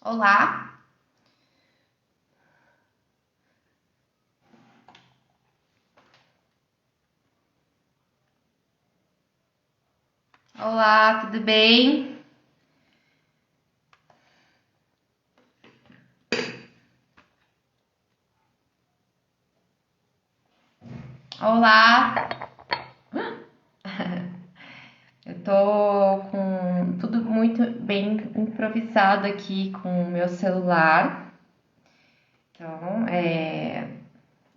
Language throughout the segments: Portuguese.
Olá, olá, tudo bem? Olá, eu tô com tudo muito bem improvisado aqui com o meu celular, então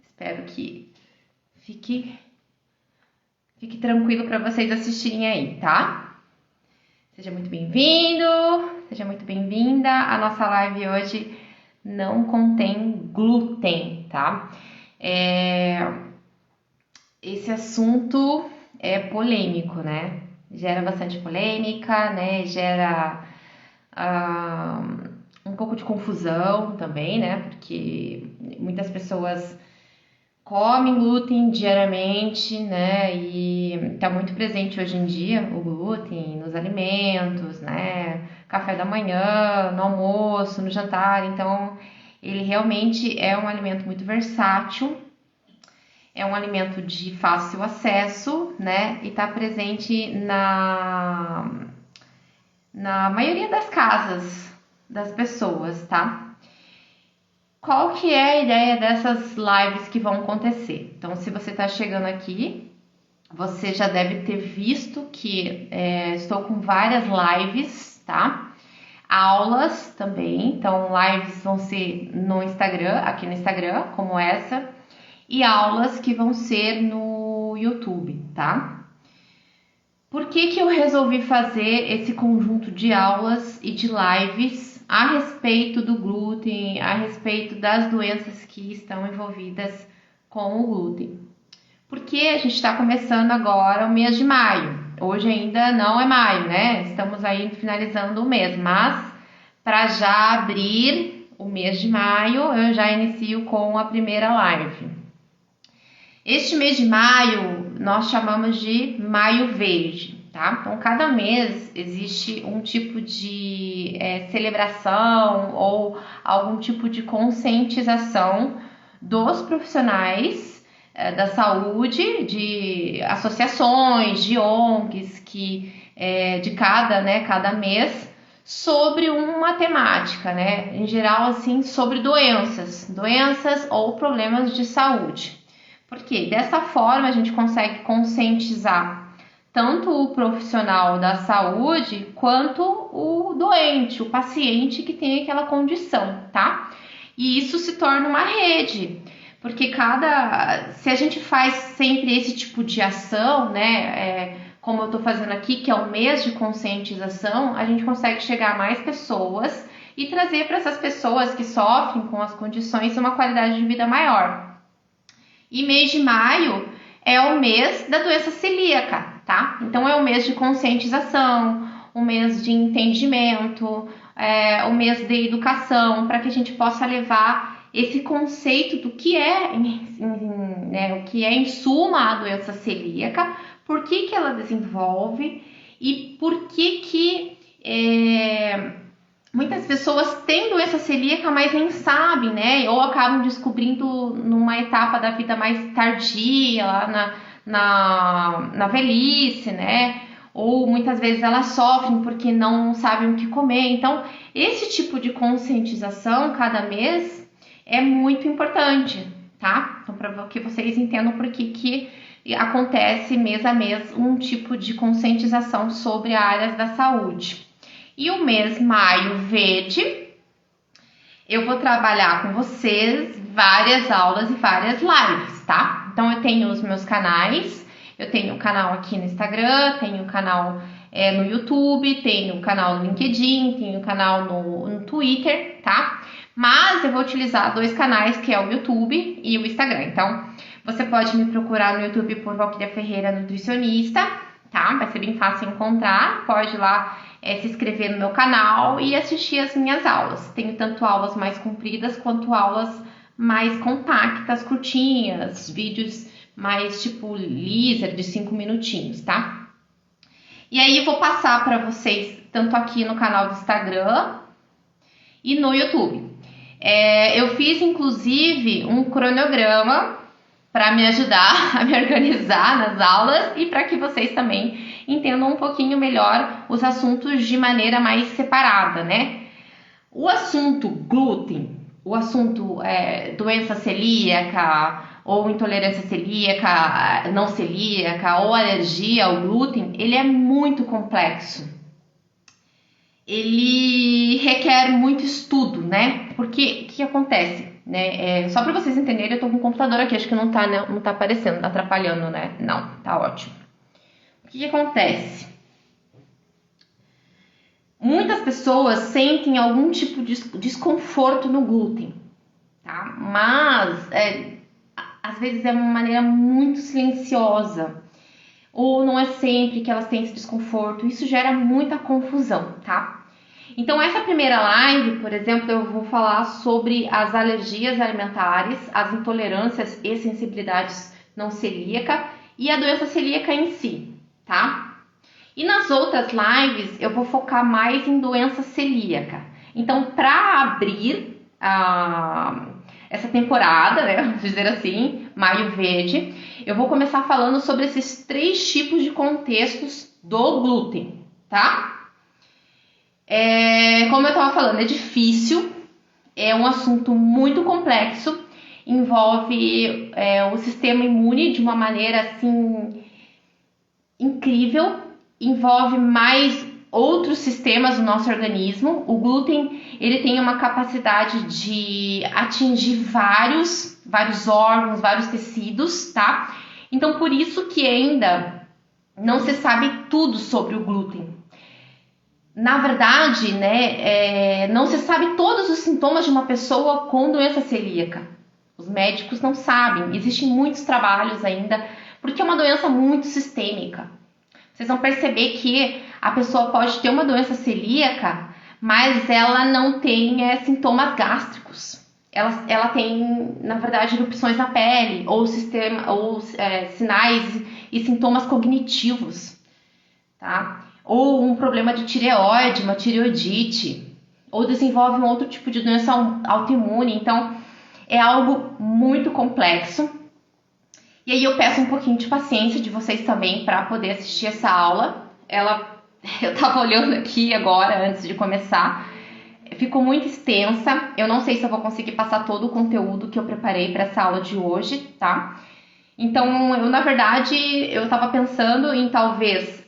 espero que fique, fique tranquilo para vocês assistirem aí, tá? Seja muito bem-vindo, seja muito bem-vinda. A nossa live hoje não contém glúten, tá? Esse assunto é polêmico, né? Gera bastante polêmica, né? Gera ah, um pouco de confusão também, né? Porque muitas pessoas comem glúten diariamente, né? E tá muito presente hoje em dia o glúten nos alimentos, né? Café da manhã, no almoço, no jantar. Então, ele realmente é um alimento muito versátil. É um alimento de fácil acesso, né? E está presente na maioria das casas das pessoas, tá? Qual que é a ideia dessas lives que vão acontecer? Então, se você está chegando aqui, você já deve ter visto que estou com várias lives, tá? Aulas também, então lives vão ser no Instagram, aqui no Instagram, como essa, e aulas que vão ser no YouTube, tá? Por que eu resolvi fazer esse conjunto de aulas e de lives a respeito do glúten, a respeito das doenças que estão envolvidas com o glúten? Porque a gente está começando agora o mês de maio. Hoje ainda não é maio, né? Estamos aí finalizando o mês, mas para já abrir o mês de maio, eu já inicio com a primeira live. Este mês de maio nós chamamos de Maio Verde, tá? Então, cada mês existe um tipo de celebração ou algum tipo de conscientização dos profissionais da saúde, de associações, de ONGs, de cada mês, sobre uma temática, né? Em geral, assim, sobre doenças ou problemas de saúde. Porque dessa forma a gente consegue conscientizar tanto o profissional da saúde quanto o doente, o paciente que tem aquela condição, tá? E isso se torna uma rede, porque se a gente faz sempre esse tipo de ação, né, como eu tô fazendo aqui, que é um mês de conscientização, a gente consegue chegar a mais pessoas e trazer para essas pessoas que sofrem com as condições uma qualidade de vida maior. E mês de maio é o mês da doença celíaca, tá? Então é o mês de conscientização, o mês de entendimento, o mês de educação, para que a gente possa levar esse conceito do que o que é em suma a doença celíaca, por que ela desenvolve e por que muitas pessoas têm doença celíaca, mas nem sabem, né? Ou acabam descobrindo numa etapa da vida mais tardia, lá na velhice, né? Ou muitas vezes elas sofrem porque não sabem o que comer. Então, esse tipo de conscientização cada mês é muito importante, tá? Então, para que vocês entendam por que acontece mês a mês um tipo de conscientização sobre áreas da saúde. E o mês Maio Verde, eu vou trabalhar com vocês várias aulas e várias lives, tá? Então, eu tenho os meus canais, eu tenho o canal aqui no Instagram, tenho o canal no YouTube, tenho o canal no LinkedIn, tenho o canal no Twitter, tá? Mas eu vou utilizar dois canais, que é o YouTube e o Instagram. Então, você pode me procurar no YouTube por Valquíria Ferreira Nutricionista, tá? Vai ser bem fácil encontrar, pode ir lá se inscrever no meu canal e assistir as minhas aulas. Tenho tanto aulas mais compridas quanto aulas mais compactas, curtinhas, vídeos mais tipo laser de 5 minutinhos, tá? E aí eu vou passar para vocês tanto aqui no canal do Instagram e no YouTube. Eu fiz inclusive um cronograma para me ajudar a me organizar nas aulas e para que vocês também entendam um pouquinho melhor os assuntos de maneira mais separada, né? O assunto glúten, o assunto doença celíaca ou intolerância celíaca, não celíaca ou alergia ao glúten, ele é muito complexo. Ele requer muito estudo, né? Porque o que acontece, né? Só para vocês entenderem, eu tô com o computador aqui, acho que não tá aparecendo, tá atrapalhando, né? Não, tá ótimo. O que acontece? Muitas pessoas sentem algum tipo de desconforto no glúten, tá? Mas às vezes é uma maneira muito silenciosa, ou não é sempre que elas têm esse desconforto. Isso gera muita confusão, tá? Então essa primeira live, por exemplo, eu vou falar sobre as alergias alimentares, as intolerâncias e sensibilidades não celíaca e a doença celíaca em si, tá? E nas outras lives eu vou focar mais em doença celíaca. Então, para abrir essa temporada, né, vamos dizer assim, Maio Verde, eu vou começar falando sobre esses 3 tipos de contextos do glúten, tá? Como eu estava falando, é difícil, é um assunto muito complexo, envolve o sistema imune de uma maneira assim incrível, envolve mais outros sistemas do nosso organismo. O glúten, ele tem uma capacidade de atingir vários órgãos, vários tecidos, tá? Então, por isso que ainda não se sabe tudo sobre o glúten. Na verdade, né, não se sabe todos os sintomas de uma pessoa com doença celíaca. Os médicos não sabem, existem muitos trabalhos ainda, porque é uma doença muito sistêmica. Vocês vão perceber que a pessoa pode ter uma doença celíaca, mas ela não tem sintomas gástricos. Ela tem, na verdade, erupções na pele, ou sinais e sintomas cognitivos, tá? Ou um problema de tireoide, uma tireoidite, ou desenvolve um outro tipo de doença autoimune. Então, é algo muito complexo. E aí eu peço um pouquinho de paciência de vocês também para poder assistir essa aula. Eu estava olhando aqui agora, antes de começar, ficou muito extensa. Eu não sei se eu vou conseguir passar todo o conteúdo que eu preparei para essa aula de hoje, tá? Então, na verdade, eu estava pensando em talvez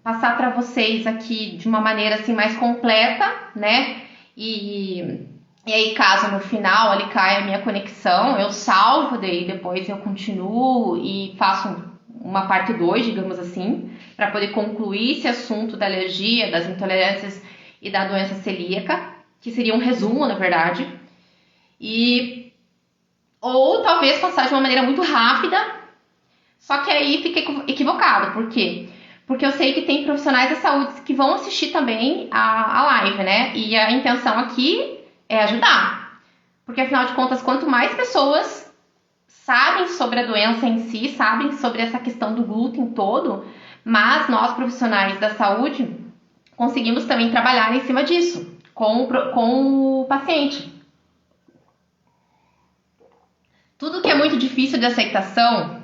passar para vocês aqui de uma maneira assim mais completa, né? E aí, caso no final ali caia a minha conexão, eu salvo, daí depois eu continuo e faço uma parte 2, digamos assim, para poder concluir esse assunto da alergia, das intolerâncias e da doença celíaca, que seria um resumo, na verdade. Ou talvez passar de uma maneira muito rápida, só que aí fiquei equivocado. Por quê? Porque eu sei que tem profissionais da saúde que vão assistir também a live, né? E a intenção aqui é ajudar. Porque, afinal de contas, quanto mais pessoas sabem sobre a doença em si, sabem sobre essa questão do glúten todo, mas nós, profissionais da saúde, conseguimos também trabalhar em cima disso, com o paciente. Tudo que é muito difícil de aceitação,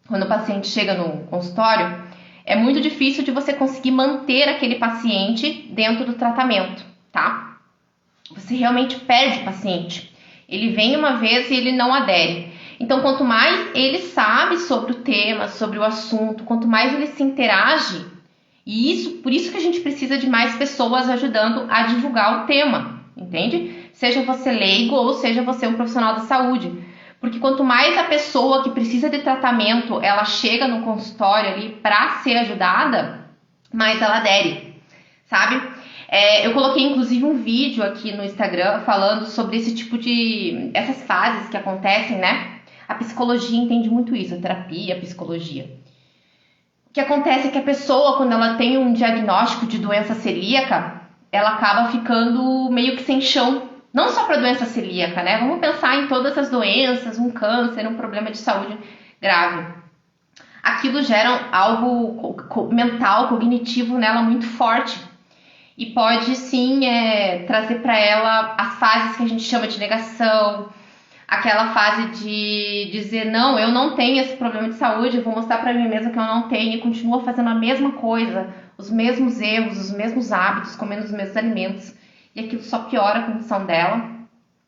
quando o paciente chega no consultório, é muito difícil de você conseguir manter aquele paciente dentro do tratamento, tá? Você realmente perde o paciente. Ele vem uma vez e ele não adere. Então, quanto mais ele sabe sobre o tema, sobre o assunto, quanto mais ele se interage, por isso que a gente precisa de mais pessoas ajudando a divulgar o tema, entende? Seja você leigo ou seja você um profissional da saúde. Porque quanto mais a pessoa que precisa de tratamento, ela chega no consultório ali para ser ajudada, mais ela adere, sabe? Eu coloquei inclusive um vídeo aqui no Instagram falando sobre essas fases que acontecem, né? A psicologia entende muito isso, a terapia, a psicologia. O que acontece é que a pessoa, quando ela tem um diagnóstico de doença celíaca, ela acaba ficando meio que sem chão. Não só para doença celíaca, né? Vamos pensar em todas as doenças, um câncer, um problema de saúde grave. Aquilo gera algo mental, cognitivo nela muito forte. e pode sim trazer para ela as fases que a gente chama de negação, aquela fase de dizer, não, eu não tenho esse problema de saúde, eu vou mostrar para mim mesma que eu não tenho, e continua fazendo a mesma coisa, os mesmos erros, os mesmos hábitos, comendo os mesmos alimentos, e aquilo só piora a condição dela,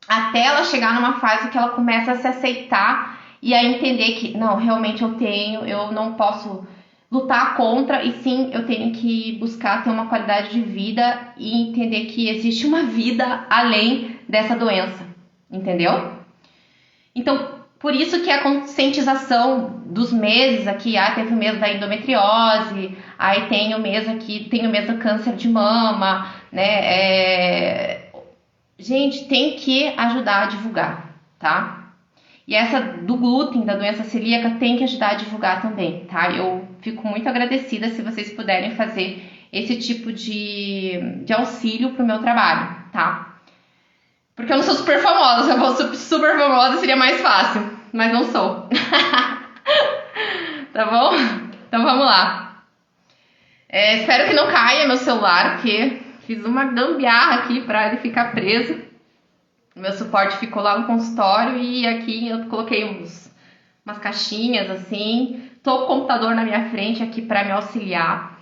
até ela chegar numa fase que ela começa a se aceitar e a entender que, não, realmente eu não posso lutar contra, e sim, eu tenho que buscar ter uma qualidade de vida e entender que existe uma vida além dessa doença, entendeu? Então, por isso que a conscientização dos meses aqui, teve o mês da endometriose, aí tem o mês aqui, tem o mês do câncer de mama, né? Gente, tem que ajudar a divulgar, tá? E essa do glúten, da doença celíaca, tem que ajudar a divulgar também, tá? Eu fico muito agradecida se vocês puderem fazer esse tipo de auxílio pro meu trabalho, tá? Porque eu não sou super famosa, se eu fosse super famosa seria mais fácil, mas não sou. Tá bom? Então vamos lá. Espero que não caia meu celular, porque fiz uma gambiarra aqui para ele ficar preso. O meu suporte ficou lá no consultório e aqui eu coloquei umas caixinhas assim. Tô com o computador na minha frente aqui para me auxiliar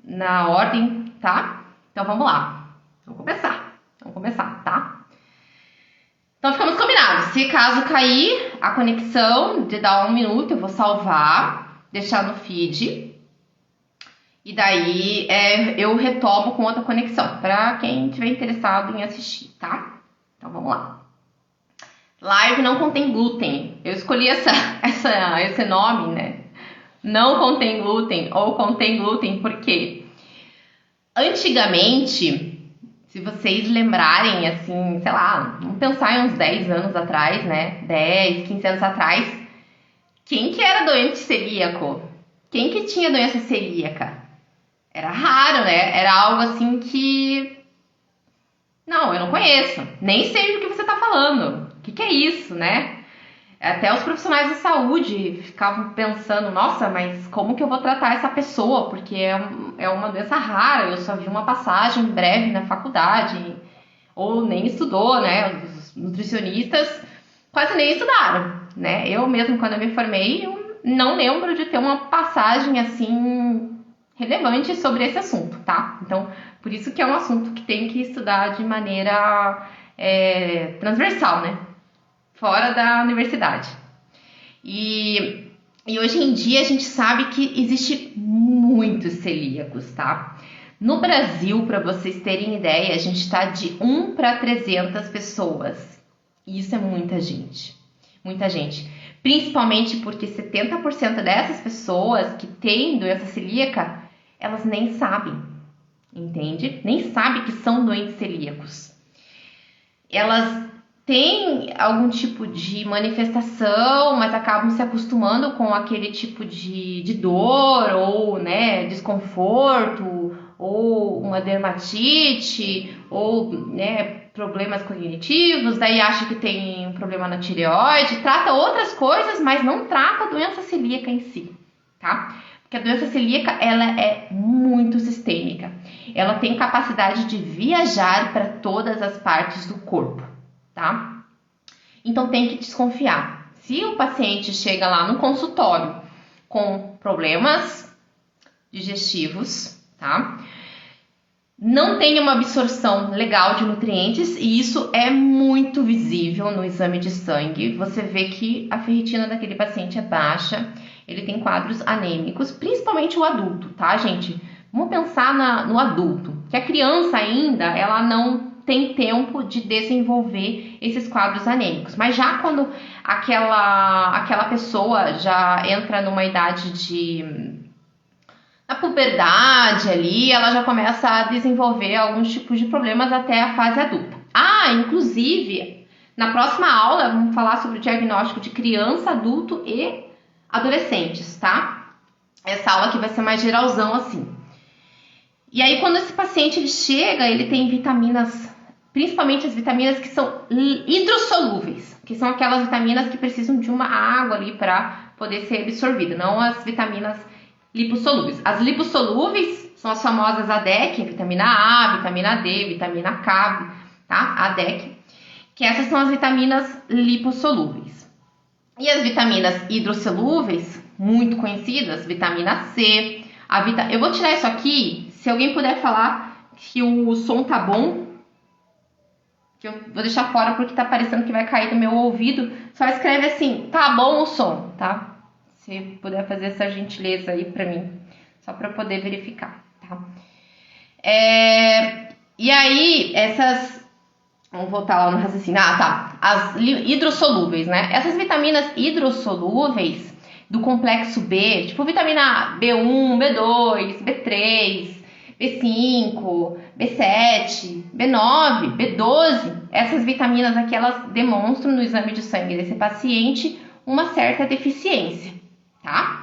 na ordem, tá? Então vamos lá. Vamos começar, tá? Então ficamos combinados. Se caso cair a conexão, de dar 1 minuto, eu vou salvar, deixar no feed. E daí eu retomo com outra conexão, para quem tiver interessado em assistir, tá? Então vamos lá. Live não contém glúten. Eu escolhi esse nome, né? Não contém glúten ou contém glúten porque antigamente, se vocês lembrarem, assim, sei lá, vamos pensar em uns 10 anos atrás, né? 10, 15 anos atrás, quem que era doente celíaco? Quem que tinha doença celíaca? Era raro, né? Era algo assim que... Não, eu não conheço. Nem sei do que você tá falando. O que é isso, né? Até os profissionais de saúde ficavam pensando, nossa, mas como que eu vou tratar essa pessoa? Porque é uma doença rara, eu só vi uma passagem breve na faculdade, ou nem estudou, né? Os nutricionistas quase nem estudaram, né? Eu mesmo, quando eu me formei, eu não lembro de ter uma passagem assim relevante sobre esse assunto, tá? Então, por isso que é um assunto que tem que estudar de maneira transversal, né? Fora da universidade. E hoje em dia a gente sabe que existe muitos celíacos, tá? No Brasil, para vocês terem ideia, a gente está de 1 para 300 pessoas. E isso é muita gente. Muita gente. Principalmente porque 70% dessas pessoas que têm doença celíaca, elas nem sabem, entende? Nem sabem que são doentes celíacos. Elas têm algum tipo de manifestação, mas acabam se acostumando com aquele tipo de dor ou, né, desconforto, ou uma dermatite, ou, né, problemas cognitivos, daí acha que tem um problema na tireoide, trata outras coisas, mas não trata a doença celíaca em si, tá? Porque a doença celíaca, ela é muito sistêmica. Ela tem capacidade de viajar para todas as partes do corpo, tá? Então tem que desconfiar. Se o paciente chega lá no consultório com problemas digestivos, tá? Não tem uma absorção legal de nutrientes e isso é muito visível no exame de sangue. Você vê que a ferritina daquele paciente é baixa, ele tem quadros anêmicos, principalmente o adulto, tá, gente? Vamos pensar no adulto, que a criança ainda, ela não tem tempo de desenvolver esses quadros anêmicos. Mas já quando aquela pessoa já entra numa idade na puberdade ali, ela já começa a desenvolver alguns tipos de problemas até a fase adulta. Inclusive, na próxima aula vamos falar sobre o diagnóstico de criança, adulto e adolescentes, tá? Essa aula aqui vai ser mais geralzão assim. E aí quando esse paciente ele chega, ele tem vitaminas, principalmente as vitaminas que são hidrossolúveis, que são aquelas vitaminas que precisam de uma água ali para poder ser absorvida, não as vitaminas lipossolúveis. As lipossolúveis são as famosas ADEC, vitamina A, vitamina D, vitamina K, tá? ADEC, que essas são as vitaminas lipossolúveis. E as vitaminas hidrossolúveis, muito conhecidas, vitamina C, eu vou tirar isso aqui, se alguém puder falar que o som tá bom, que eu vou deixar fora porque tá parecendo que vai cair do meu ouvido, só escreve assim, tá bom o som, tá? Se puder fazer essa gentileza aí pra mim, só pra eu poder verificar, tá? E aí, vamos voltar lá no raciocínio. Tá. As hidrossolúveis, né? Essas vitaminas hidrossolúveis do complexo B, tipo vitamina B1, B2, B3, B5, B7, B9, B12, essas vitaminas aqui, elas demonstram no exame de sangue desse paciente uma certa deficiência, tá?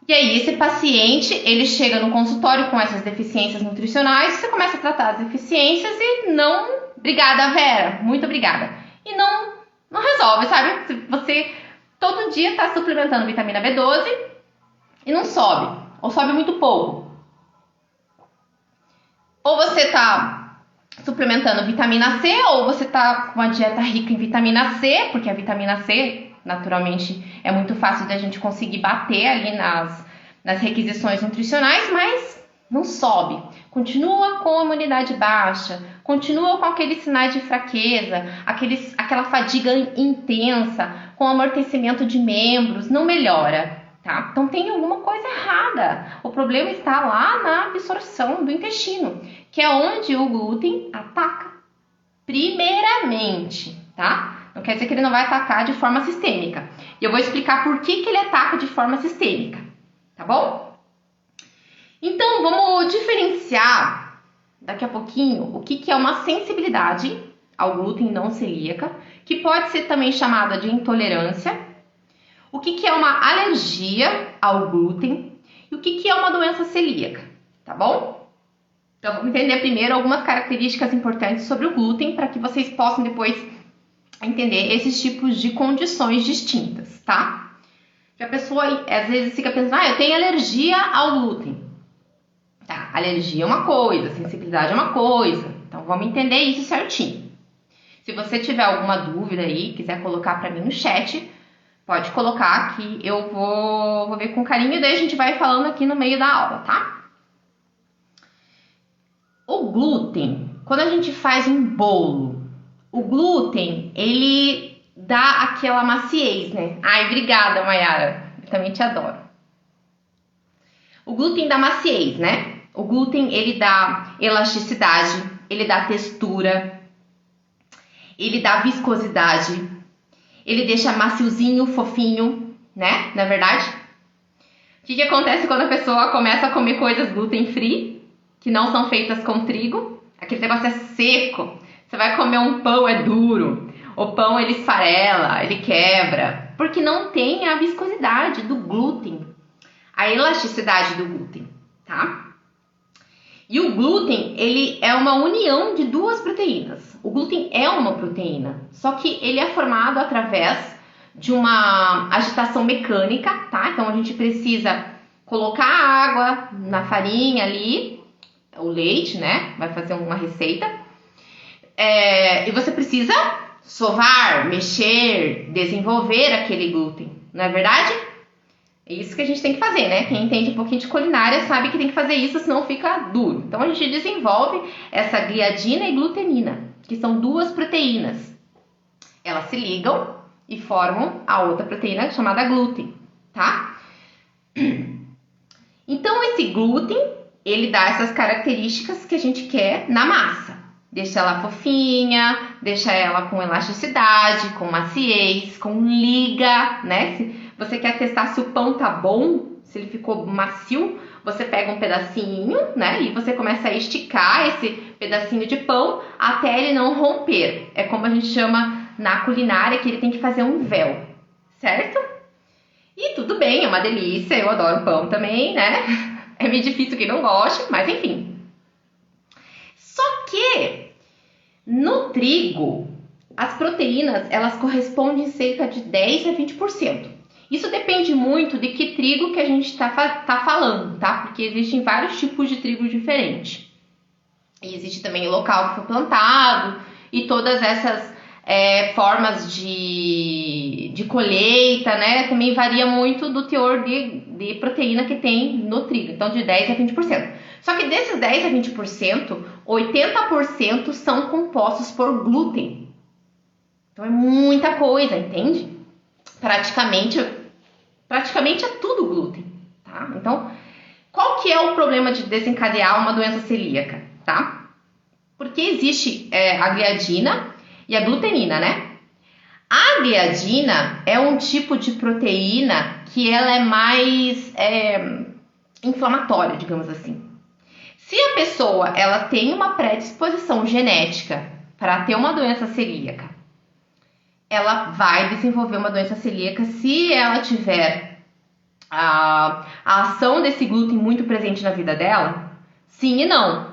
E aí, esse paciente, ele chega no consultório com essas deficiências nutricionais, você começa a tratar as deficiências e não... Obrigada, Vera, muito obrigada. E não resolve, sabe? Você todo dia tá suplementando vitamina B12 e não sobe, ou sobe muito pouco. Ou você tá suplementando vitamina C, ou você tá com uma dieta rica em vitamina C, porque a vitamina C... Naturalmente, é muito fácil da gente conseguir bater ali nas requisições nutricionais, mas não sobe. Continua com a imunidade baixa, continua com aqueles sinais de fraqueza, aquela fadiga intensa, com amortecimento de membros, não melhora, tá? Então tem alguma coisa errada. O problema está lá na absorção do intestino, que é onde o glúten ataca primeiramente, tá? Não quer dizer que ele não vai atacar de forma sistêmica. E eu vou explicar por que ele ataca de forma sistêmica, tá bom? Então, vamos diferenciar daqui a pouquinho o que é uma sensibilidade ao glúten não celíaca, que pode ser também chamada de intolerância, o que é uma alergia ao glúten e o que é uma doença celíaca, tá bom? Então, vamos entender primeiro algumas características importantes sobre o glúten para que vocês possam depois entender esses tipos de condições distintas, tá? Que a pessoa às vezes fica pensando, eu tenho alergia ao glúten. Tá, alergia é uma coisa, sensibilidade é uma coisa. Então vamos entender isso certinho. Se você tiver alguma dúvida aí, quiser colocar para mim no chat, pode colocar que eu vou ver com carinho e daí a gente vai falando aqui no meio da aula, tá? O glúten, quando a gente faz um bolo, o glúten, ele dá aquela maciez, né? Ai, obrigada, Mayara. Eu também te adoro. O glúten dá maciez, né? O glúten, ele dá elasticidade, ele dá textura, ele dá viscosidade, ele deixa maciozinho, fofinho, né? Não é verdade? O que acontece quando a pessoa começa a comer coisas gluten free, que não são feitas com trigo? Aquele negócio é seco. Você vai comer um pão, é duro. O pão, ele esfarela, ele quebra. Porque não tem a viscosidade do glúten. A elasticidade do glúten, tá? E o glúten, ele é uma união de duas proteínas. O glúten é uma proteína, só que ele é formado através de uma agitação mecânica, tá? Então, a gente precisa colocar água na farinha ali, o leite, né? Vai fazer uma receita. E você precisa sovar, mexer, desenvolver aquele glúten, não é verdade? É isso que a gente tem que fazer, né? Quem entende um pouquinho de culinária sabe que tem que fazer isso, senão fica duro. Então, a gente desenvolve essa gliadina e glutenina, que são duas proteínas. Elas se ligam e formam a outra proteína chamada glúten, tá? Então, esse glúten, ele dá essas características que a gente quer na massa. Deixa ela fofinha, deixa ela com elasticidade, com maciez, com liga, né? Se você quer testar se o pão tá bom, se ele ficou macio, você pega um pedacinho, né? E você começa a esticar esse pedacinho de pão até ele não romper. É como a gente chama na culinária, que ele tem que fazer um véu, certo? E tudo bem, é uma delícia, eu adoro pão também, né? É meio difícil quem não gosta, mas enfim. Só que no trigo, as proteínas, elas correspondem cerca de 10 a 20%. Isso depende muito de que trigo que a gente tá falando, tá? Porque existem vários tipos de trigo diferentes. E existe também o local que foi plantado e todas essas formas de colheita, né? Também varia muito do teor de proteína que tem no trigo. Então, de 10% a 20%. Só que desses 10% a 20%, 80% são compostos por glúten. Então, é muita coisa, entende? Praticamente é tudo glúten, tá? Então, qual que é o problema de desencadear uma doença celíaca, tá? Porque existe a gliadina e a glutenina, né? A gliadina é um tipo de proteína que ela é mais inflamatória, digamos assim. Se a pessoa ela tem uma predisposição genética para ter uma doença celíaca, ela vai desenvolver uma doença celíaca se ela tiver a ação desse glúten muito presente na vida dela? Sim e não,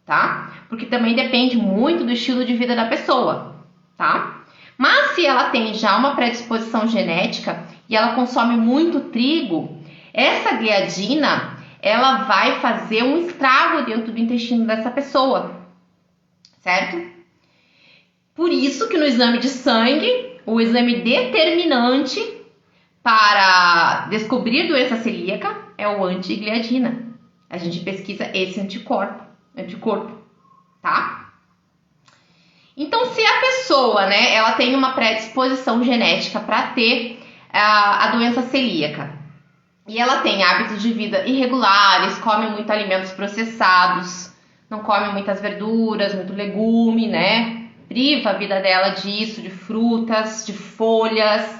tá? Porque também depende muito do estilo de vida da pessoa, tá? Mas se ela tem já uma predisposição genética e ela consome muito trigo, essa gliadina, ela vai fazer um estrago dentro do intestino dessa pessoa, certo? Por isso que no exame de sangue, o exame determinante para descobrir doença celíaca é o antigliadina. A gente pesquisa esse anticorpo, tá? Então, se a pessoa, né, ela tem uma predisposição genética para ter a doença celíaca e ela tem hábitos de vida irregulares, come muito alimentos processados, não come muitas verduras, muito legume, né? Priva a vida dela disso, de frutas, de folhas,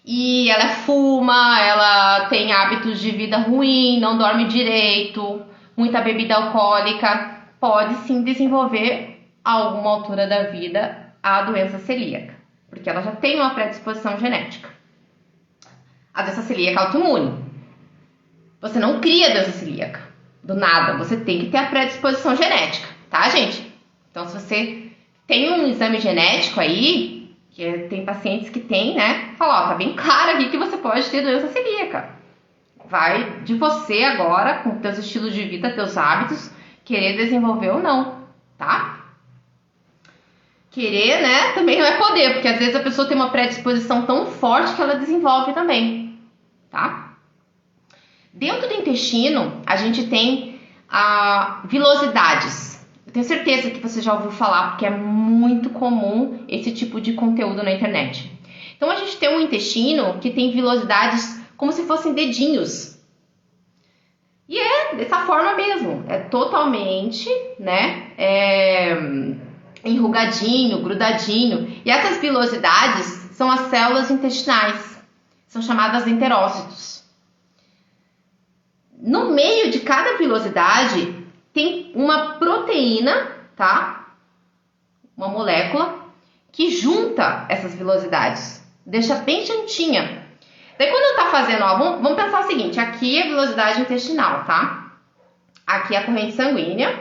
e ela fuma, ela tem hábitos de vida ruim, não dorme direito, muita bebida alcoólica, pode sim desenvolver a alguma altura da vida a doença celíaca, porque ela já tem uma predisposição genética. A doença celíaca é autoimune. Você não cria doença celíaca do nada, você tem que ter a predisposição genética, tá, gente? Então, se você tem um exame genético aí, que tem pacientes que tem, né? Fala, ó, tá bem claro aqui que você pode ter doença celíaca. Vai de você agora, com teus estilos de vida, teus hábitos, querer desenvolver ou não, tá? Querer, né, também não é poder, porque às vezes a pessoa tem uma predisposição tão forte que ela desenvolve também, tá? Dentro do intestino, a gente tem vilosidades. Eu tenho certeza que você já ouviu falar, porque é muito comum esse tipo de conteúdo na internet. Então, a gente tem um intestino que tem vilosidades como se fossem dedinhos. E é dessa forma mesmo. É totalmente, né, enrugadinho, grudadinho. E essas vilosidades são as células intestinais. São chamadas enterócitos. No meio de cada vilosidade tem uma proteína, tá? Uma molécula que junta essas vilosidades, deixa bem juntinha. Daí quando tá fazendo, ó, vamos pensar o seguinte, aqui é a vilosidade intestinal, tá? Aqui é a corrente sanguínea,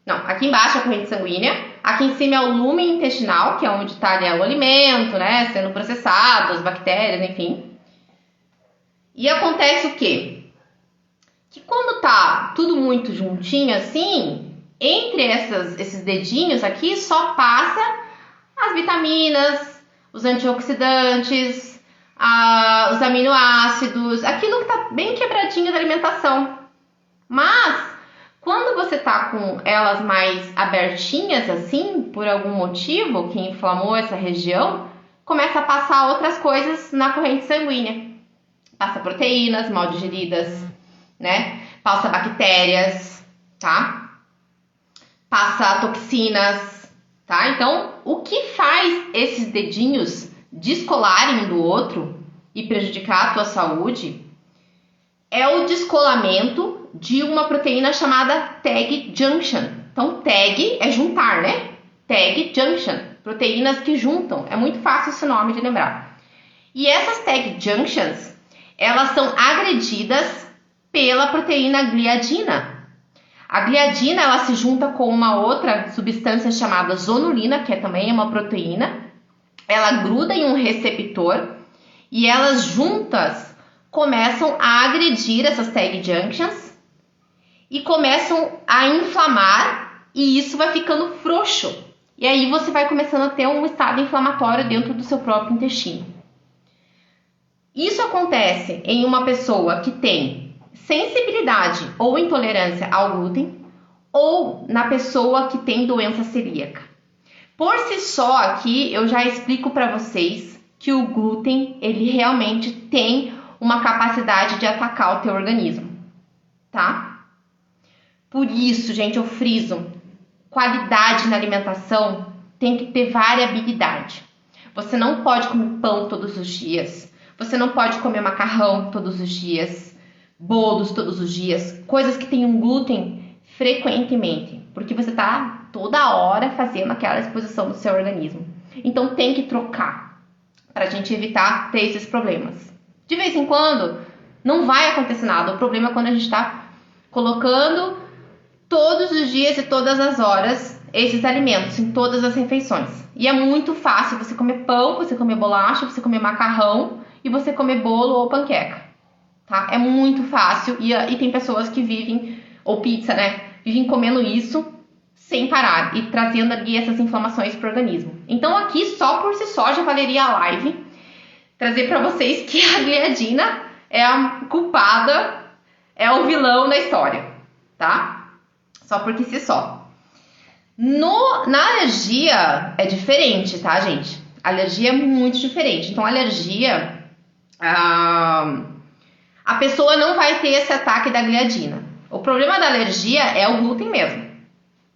não, aqui embaixo é a corrente sanguínea, aqui em cima é o lumen intestinal, que é onde tá ali, o alimento, né, sendo processado, as bactérias, enfim. E acontece o quê? Que quando tá tudo muito juntinho assim, entre esses dedinhos aqui só passa as vitaminas, os antioxidantes, os aminoácidos, aquilo que tá bem quebradinho da alimentação. Mas quando você tá com elas mais abertinhas assim, por algum motivo que inflamou essa região, começa a passar outras coisas na corrente sanguínea. Passa proteínas mal digeridas, né? Passa bactérias, tá? Passa toxinas, tá? Então, o que faz esses dedinhos descolarem um do outro e prejudicar a tua saúde é o descolamento de uma proteína chamada tag junction. Então, tag é juntar, né? Tag junction, proteínas que juntam. É muito fácil esse nome de lembrar. E essas tag junctions, elas são agredidas pela proteína gliadina. A gliadina, ela se junta com uma outra substância chamada zonulina, que também é uma proteína. Ela gruda em um receptor E elas juntas começam a agredir essas tag junctions e começam a inflamar, e isso vai ficando frouxo. E aí você vai começando a ter um estado inflamatório dentro do seu próprio intestino. Isso acontece em uma pessoa que tem sensibilidade ou intolerância ao glúten, ou na pessoa que tem doença celíaca. Por si só, aqui eu já explico para vocês que o glúten, ele realmente tem uma capacidade de atacar o teu organismo, tá? Por isso, gente, eu friso, qualidade na alimentação tem que ter variabilidade. Você não pode comer pão todos os dias, você não pode comer macarrão todos os dias, bolos todos os dias, coisas que tenham glúten frequentemente, porque você está toda hora fazendo aquela exposição do seu organismo. Então tem que trocar para a gente evitar ter esses problemas. De vez em quando não vai acontecer nada, o problema é quando a gente está colocando todos os dias e todas as horas esses alimentos em todas as refeições. E é muito fácil você comer pão, você comer bolacha, você comer macarrão e você comer bolo ou panqueca, tá? É muito fácil e tem pessoas que vivem, ou pizza, né? Vivem comendo isso sem parar e trazendo ali essas inflamações para o organismo. Então aqui só por si só já valeria a live trazer para vocês que a gliadina é a culpada, é o vilão da história, tá? Só porque si só. Na alergia é diferente, tá, gente? A alergia é muito diferente. Então, a alergia, a pessoa não vai ter esse ataque da gliadina. O problema da alergia é o glúten mesmo.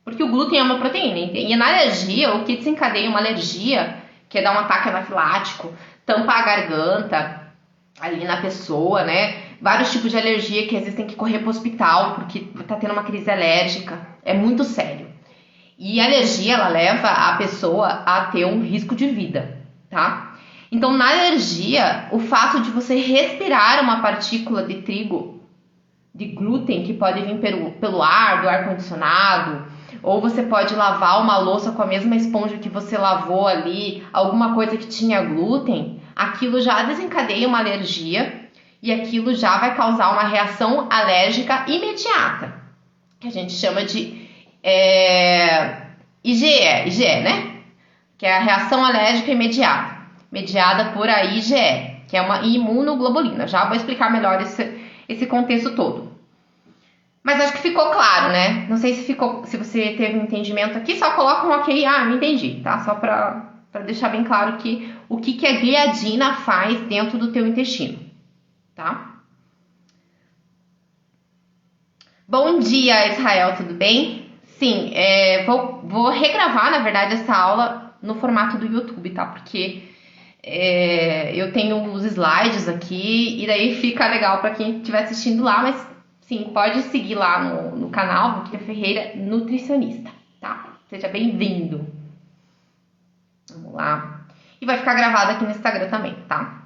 Porque o glúten é uma proteína. E na alergia, o que desencadeia uma alergia, que é dar um ataque anafilático, tampar a garganta ali na pessoa, né? Vários tipos de alergia que às vezes tem que correr para o hospital porque tá tendo uma crise alérgica. É muito sério. E a alergia, ela leva a pessoa a ter um risco de vida, tá? Então, na alergia, o fato de você respirar uma partícula de trigo, de glúten, que pode vir pelo ar, do ar-condicionado, ou você pode lavar uma louça com a mesma esponja que você lavou ali, alguma coisa que tinha glúten, aquilo já desencadeia uma alergia e aquilo já vai causar uma reação alérgica imediata, que a gente chama de IgE, né? Que é a reação alérgica imediata, mediada por a IgE, que é uma imunoglobulina. Já vou explicar melhor esse contexto todo. Mas acho que ficou claro, né? Não sei se você teve um entendimento aqui, só coloca um ok, me entendi, tá? Só para deixar bem claro que o que a gliadina faz dentro do teu intestino, tá? Bom dia, Israel, tudo bem? Sim, vou regravar, na verdade, essa aula no formato do YouTube, tá? Porque eu tenho os slides aqui e daí fica legal para quem estiver assistindo lá, mas sim, pode seguir lá no canal, Vaquília Ferreira Nutricionista, tá? Seja bem-vindo. Vamos lá. E vai ficar gravado aqui no Instagram também, tá?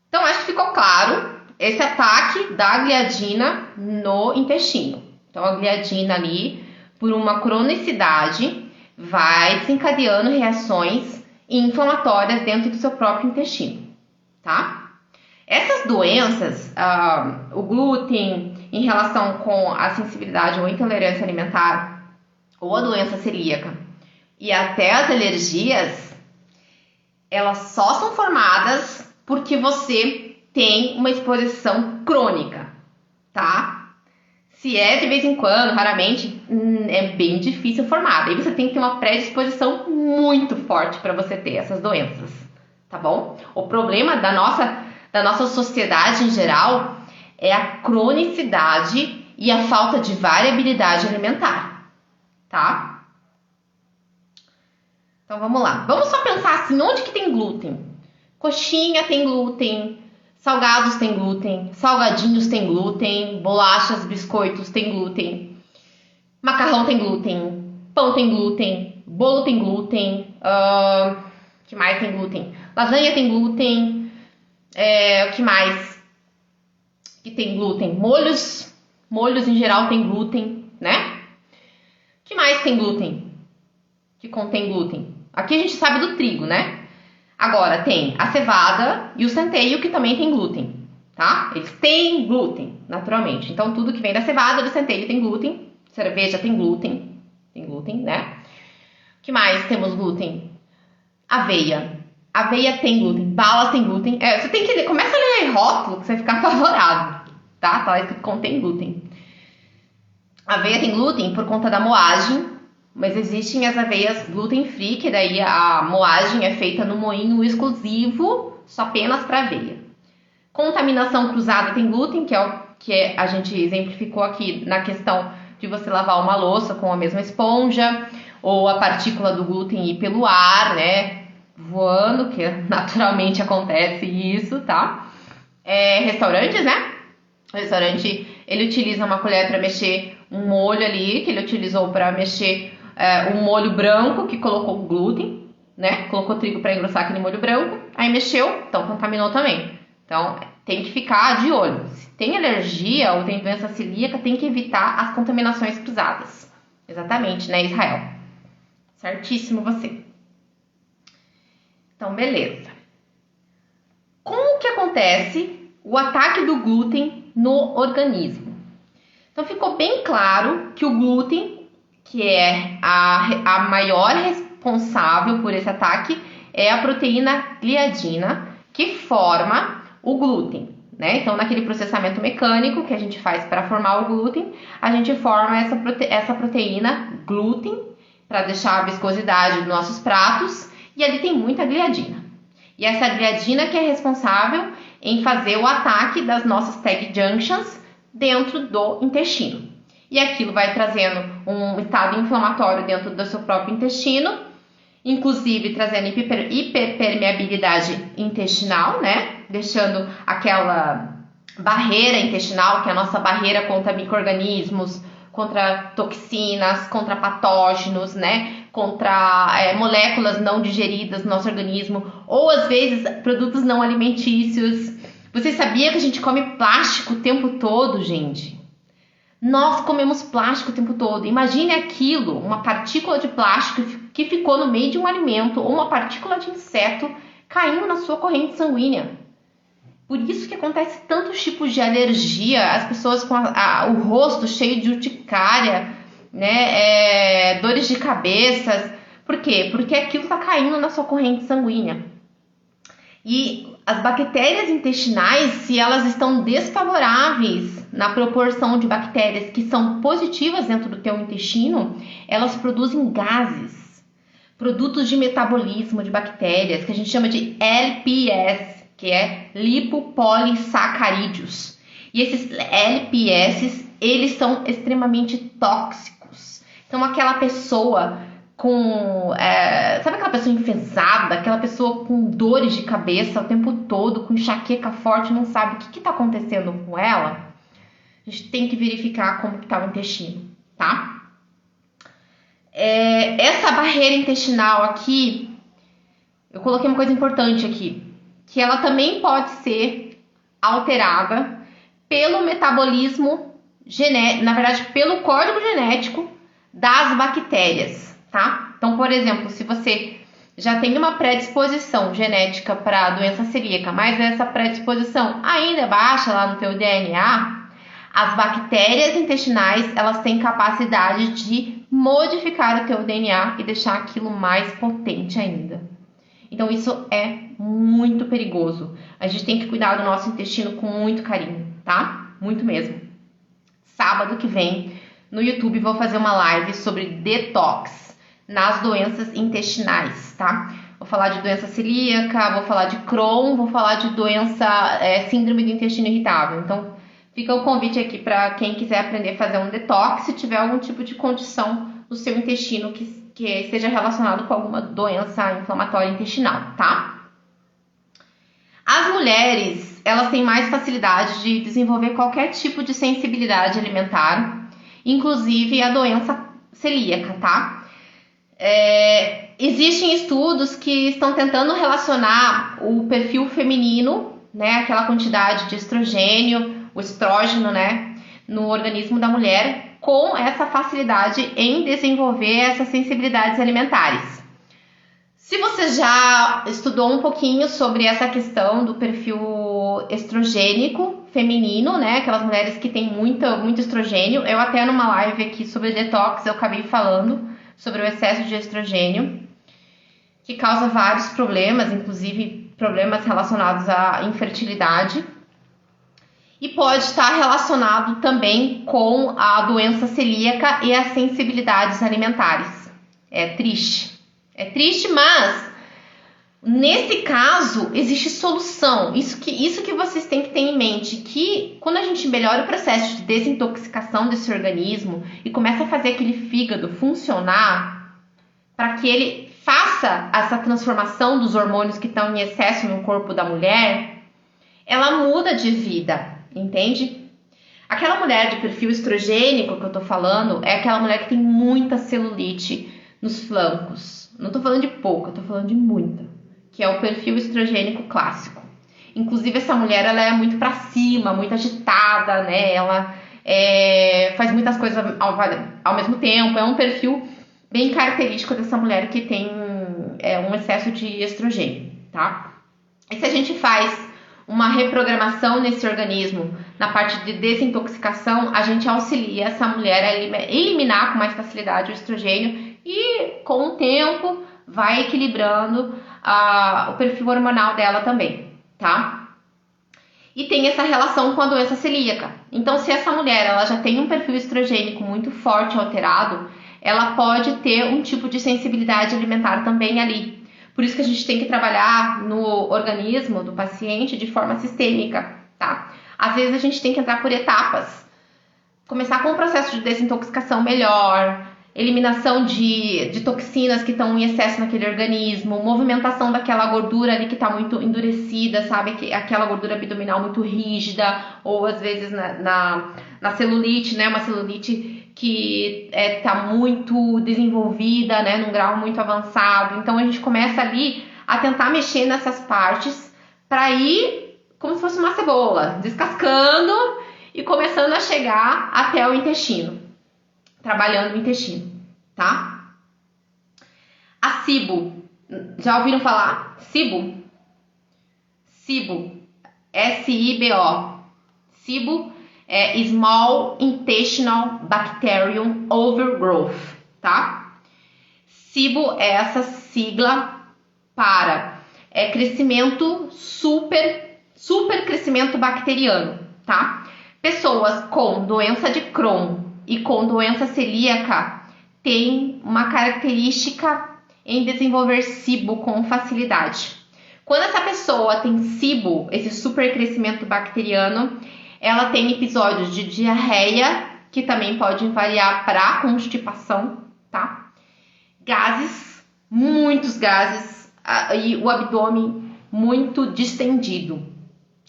Então, acho que ficou claro esse ataque da gliadina no intestino. Então, a gliadina ali, por uma cronicidade, vai desencadeando reações inflamatórias dentro do seu próprio intestino, tá? Essas doenças, o glúten em relação com a sensibilidade ou intolerância alimentar, ou a doença celíaca, e até as alergias, elas só são formadas porque você tem uma exposição crônica, tá? Se é de vez em quando, raramente, é bem difícil formar. Aí você tem que ter uma predisposição muito forte para você ter essas doenças, tá bom? O problema da nossa sociedade em geral é a cronicidade e a falta de variabilidade alimentar, tá? Então vamos lá. Vamos só pensar assim, onde que tem glúten? Coxinha tem glúten, salgados tem glúten, salgadinhos tem glúten, bolachas, biscoitos tem glúten, macarrão tem glúten, pão tem glúten, bolo tem glúten, que mais tem glúten? Lasanha tem glúten, o que mais que tem glúten? Molhos em geral tem glúten, né? O que mais tem glúten? Que contém glúten? Aqui a gente sabe do trigo, né? Agora, tem a cevada e o centeio, que também tem glúten, tá? Eles têm glúten, naturalmente. Então, tudo que vem da cevada e do centeio tem glúten. Cerveja tem glúten, né? O que mais temos glúten? Aveia. Aveia tem glúten, balas tem glúten. Você tem que ler, começa a ler rótulo, que você vai ficar apavorado, tá? Tá escrito que contém glúten. Aveia tem glúten por conta da moagem, mas existem as aveias gluten free, que daí a moagem é feita no moinho exclusivo, só apenas para aveia. Contaminação cruzada tem glúten, que é o que a gente exemplificou aqui na questão de você lavar uma louça com a mesma esponja, ou a partícula do glúten ir pelo ar, né? Voando, que naturalmente acontece isso, tá? Restaurantes, né? O restaurante, ele utiliza uma colher para mexer um molho ali, que ele utilizou para mexer um molho branco, que colocou glúten, né? Colocou trigo para engrossar aquele molho branco, aí mexeu, então contaminou também. Então, tem que ficar de olho. Se tem alergia ou tem doença celíaca, tem que evitar as contaminações cruzadas. Exatamente, né, Israel? Certíssimo você. Então, beleza. Como que acontece o ataque do glúten no organismo? Então, ficou bem claro que o glúten, que é a maior responsável por esse ataque, é a proteína gliadina, que forma o glúten, né? Então, naquele processamento mecânico que a gente faz para formar o glúten, a gente forma essa proteína glúten para deixar a viscosidade dos nossos pratos, e ali tem muita gliadina. E essa gliadina que é responsável em fazer o ataque das nossas tag junctions dentro do intestino. E aquilo vai trazendo um estado inflamatório dentro do seu próprio intestino, inclusive trazendo hiperpermeabilidade intestinal, né? Deixando aquela barreira intestinal, que é a nossa barreira contra micro-organismos, contra toxinas, contra patógenos, né? Contra moléculas não digeridas no nosso organismo, ou às vezes produtos não alimentícios. Você sabia que a gente come plástico o tempo todo, gente? Nós comemos plástico o tempo todo. Imagine aquilo, uma partícula de plástico que ficou no meio de um alimento, ou uma partícula de inseto caindo na sua corrente sanguínea. Por isso que acontece tantos tipos de alergia, as pessoas com o rosto cheio de urticária, né? Dores de cabeça. Por quê? Porque aquilo está caindo na sua corrente sanguínea. E as bactérias intestinais, se elas estão desfavoráveis na proporção de bactérias que são positivas dentro do teu intestino, elas produzem gases, produtos de metabolismo de bactérias, que a gente chama de LPS, que é lipopolissacarídeos. E esses LPS, eles são extremamente tóxicos. Então, aquela pessoa sabe aquela pessoa enfesada, aquela pessoa com dores de cabeça o tempo todo, com enxaqueca forte, não sabe o que está acontecendo com ela? A gente tem que verificar como está o intestino, tá? Essa barreira intestinal aqui, eu coloquei uma coisa importante aqui, que ela também pode ser alterada pelo metabolismo genético, na verdade, pelo código genético das bactérias, tá? Então, por exemplo, se você já tem uma predisposição genética para doença celíaca, mas essa predisposição ainda é baixa lá no teu DNA, as bactérias intestinais, elas têm capacidade de modificar o teu DNA e deixar aquilo mais potente ainda. Então, isso é muito perigoso. A gente tem que cuidar do nosso intestino com muito carinho, tá? Muito mesmo. Sábado que vem, no YouTube, vou fazer uma live sobre detox nas doenças intestinais, tá? Vou falar de doença celíaca, vou falar de Crohn, vou falar de doença, síndrome do intestino irritável. Então, fica o convite aqui para quem quiser aprender a fazer um detox, se tiver algum tipo de condição no seu intestino que esteja relacionado com alguma doença inflamatória intestinal, tá? As mulheres, elas têm mais facilidade de desenvolver qualquer tipo de sensibilidade alimentar, inclusive a doença celíaca, tá? Existem estudos que estão tentando relacionar o perfil feminino, né, aquela quantidade de estrogênio, o estrógeno, né, no organismo da mulher, com essa facilidade em desenvolver essas sensibilidades alimentares. Se Se você já estudou um pouquinho sobre essa questão do perfil estrogênico feminino, né? Aquelas mulheres que têm muito estrogênio. Eu até numa live aqui sobre detox eu acabei falando sobre o excesso de estrogênio, que causa vários problemas, inclusive problemas relacionados à infertilidade. E pode estar relacionado também com a doença celíaca e as sensibilidades alimentares. É triste. É triste, mas nesse caso existe solução. Isso que vocês têm que ter em mente, que quando a gente melhora o processo de desintoxicação desse organismo e começa a fazer aquele fígado funcionar para que ele faça essa transformação dos hormônios que estão em excesso no corpo da mulher, ela muda de vida. Entende? Aquela mulher de perfil estrogênico que eu tô falando é aquela mulher que tem muita celulite nos flancos. Não tô falando de pouca, eu tô falando de muita. Que é o perfil estrogênico clássico. Inclusive essa mulher, ela é muito pra cima, muito agitada, né? Ela faz muitas coisas ao mesmo tempo. É um perfil bem característico dessa mulher que tem um excesso de estrogênio, tá? E se a gente faz uma reprogramação nesse organismo, na parte de desintoxicação, a gente auxilia essa mulher a eliminar com mais facilidade o estrogênio e, com o tempo, vai equilibrando o perfil hormonal dela também, tá? E tem essa relação com a doença celíaca. Então, se essa mulher ela já tem um perfil estrogênico muito forte, alterado, ela pode ter um tipo de sensibilidade alimentar também ali. Por isso que a gente tem que trabalhar no organismo do paciente de forma sistêmica, tá? Às vezes a gente tem que entrar por etapas. Começar com um processo de desintoxicação melhor, eliminação de toxinas que estão em excesso naquele organismo, movimentação daquela gordura ali que está muito endurecida, sabe? Aquela gordura abdominal muito rígida, ou às vezes na celulite, né? Uma celulite que está muito desenvolvida, né, num grau muito avançado. Então a gente começa ali a tentar mexer nessas partes para ir como se fosse uma cebola, descascando e começando a chegar até o intestino, trabalhando o intestino, tá? A SIBO, já ouviram falar? SIBO? SIBO, S-I-B-O. SIBO é Small Intestinal Bacterium Overgrowth, tá? SIBO é essa sigla para crescimento super crescimento bacteriano, tá? Pessoas com doença de Crohn e com doença celíaca têm uma característica em desenvolver SIBO com facilidade. Quando essa pessoa tem SIBO, esse super crescimento bacteriano, ela tem episódios de diarreia, que também podem variar para constipação, tá? Gases, muitos gases, e o abdômen muito distendido.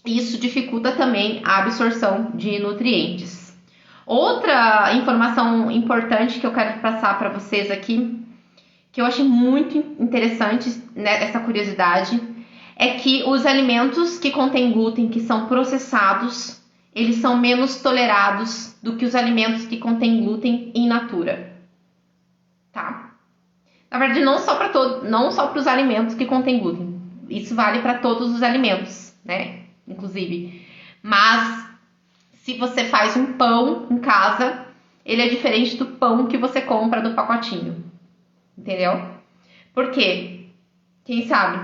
Isso dificulta também a absorção de nutrientes. Outra informação importante que eu quero passar para vocês aqui, que eu achei muito interessante, né, essa curiosidade, é que os alimentos que contêm glúten, que são processados, eles são menos tolerados do que os alimentos que contêm glúten in natura, tá? Na verdade, não só para os alimentos que contêm glúten. Isso vale para todos os alimentos, né? Inclusive. Mas, se você faz um pão em casa, ele é diferente do pão que você compra do pacotinho. Entendeu? Por quê? Quem sabe?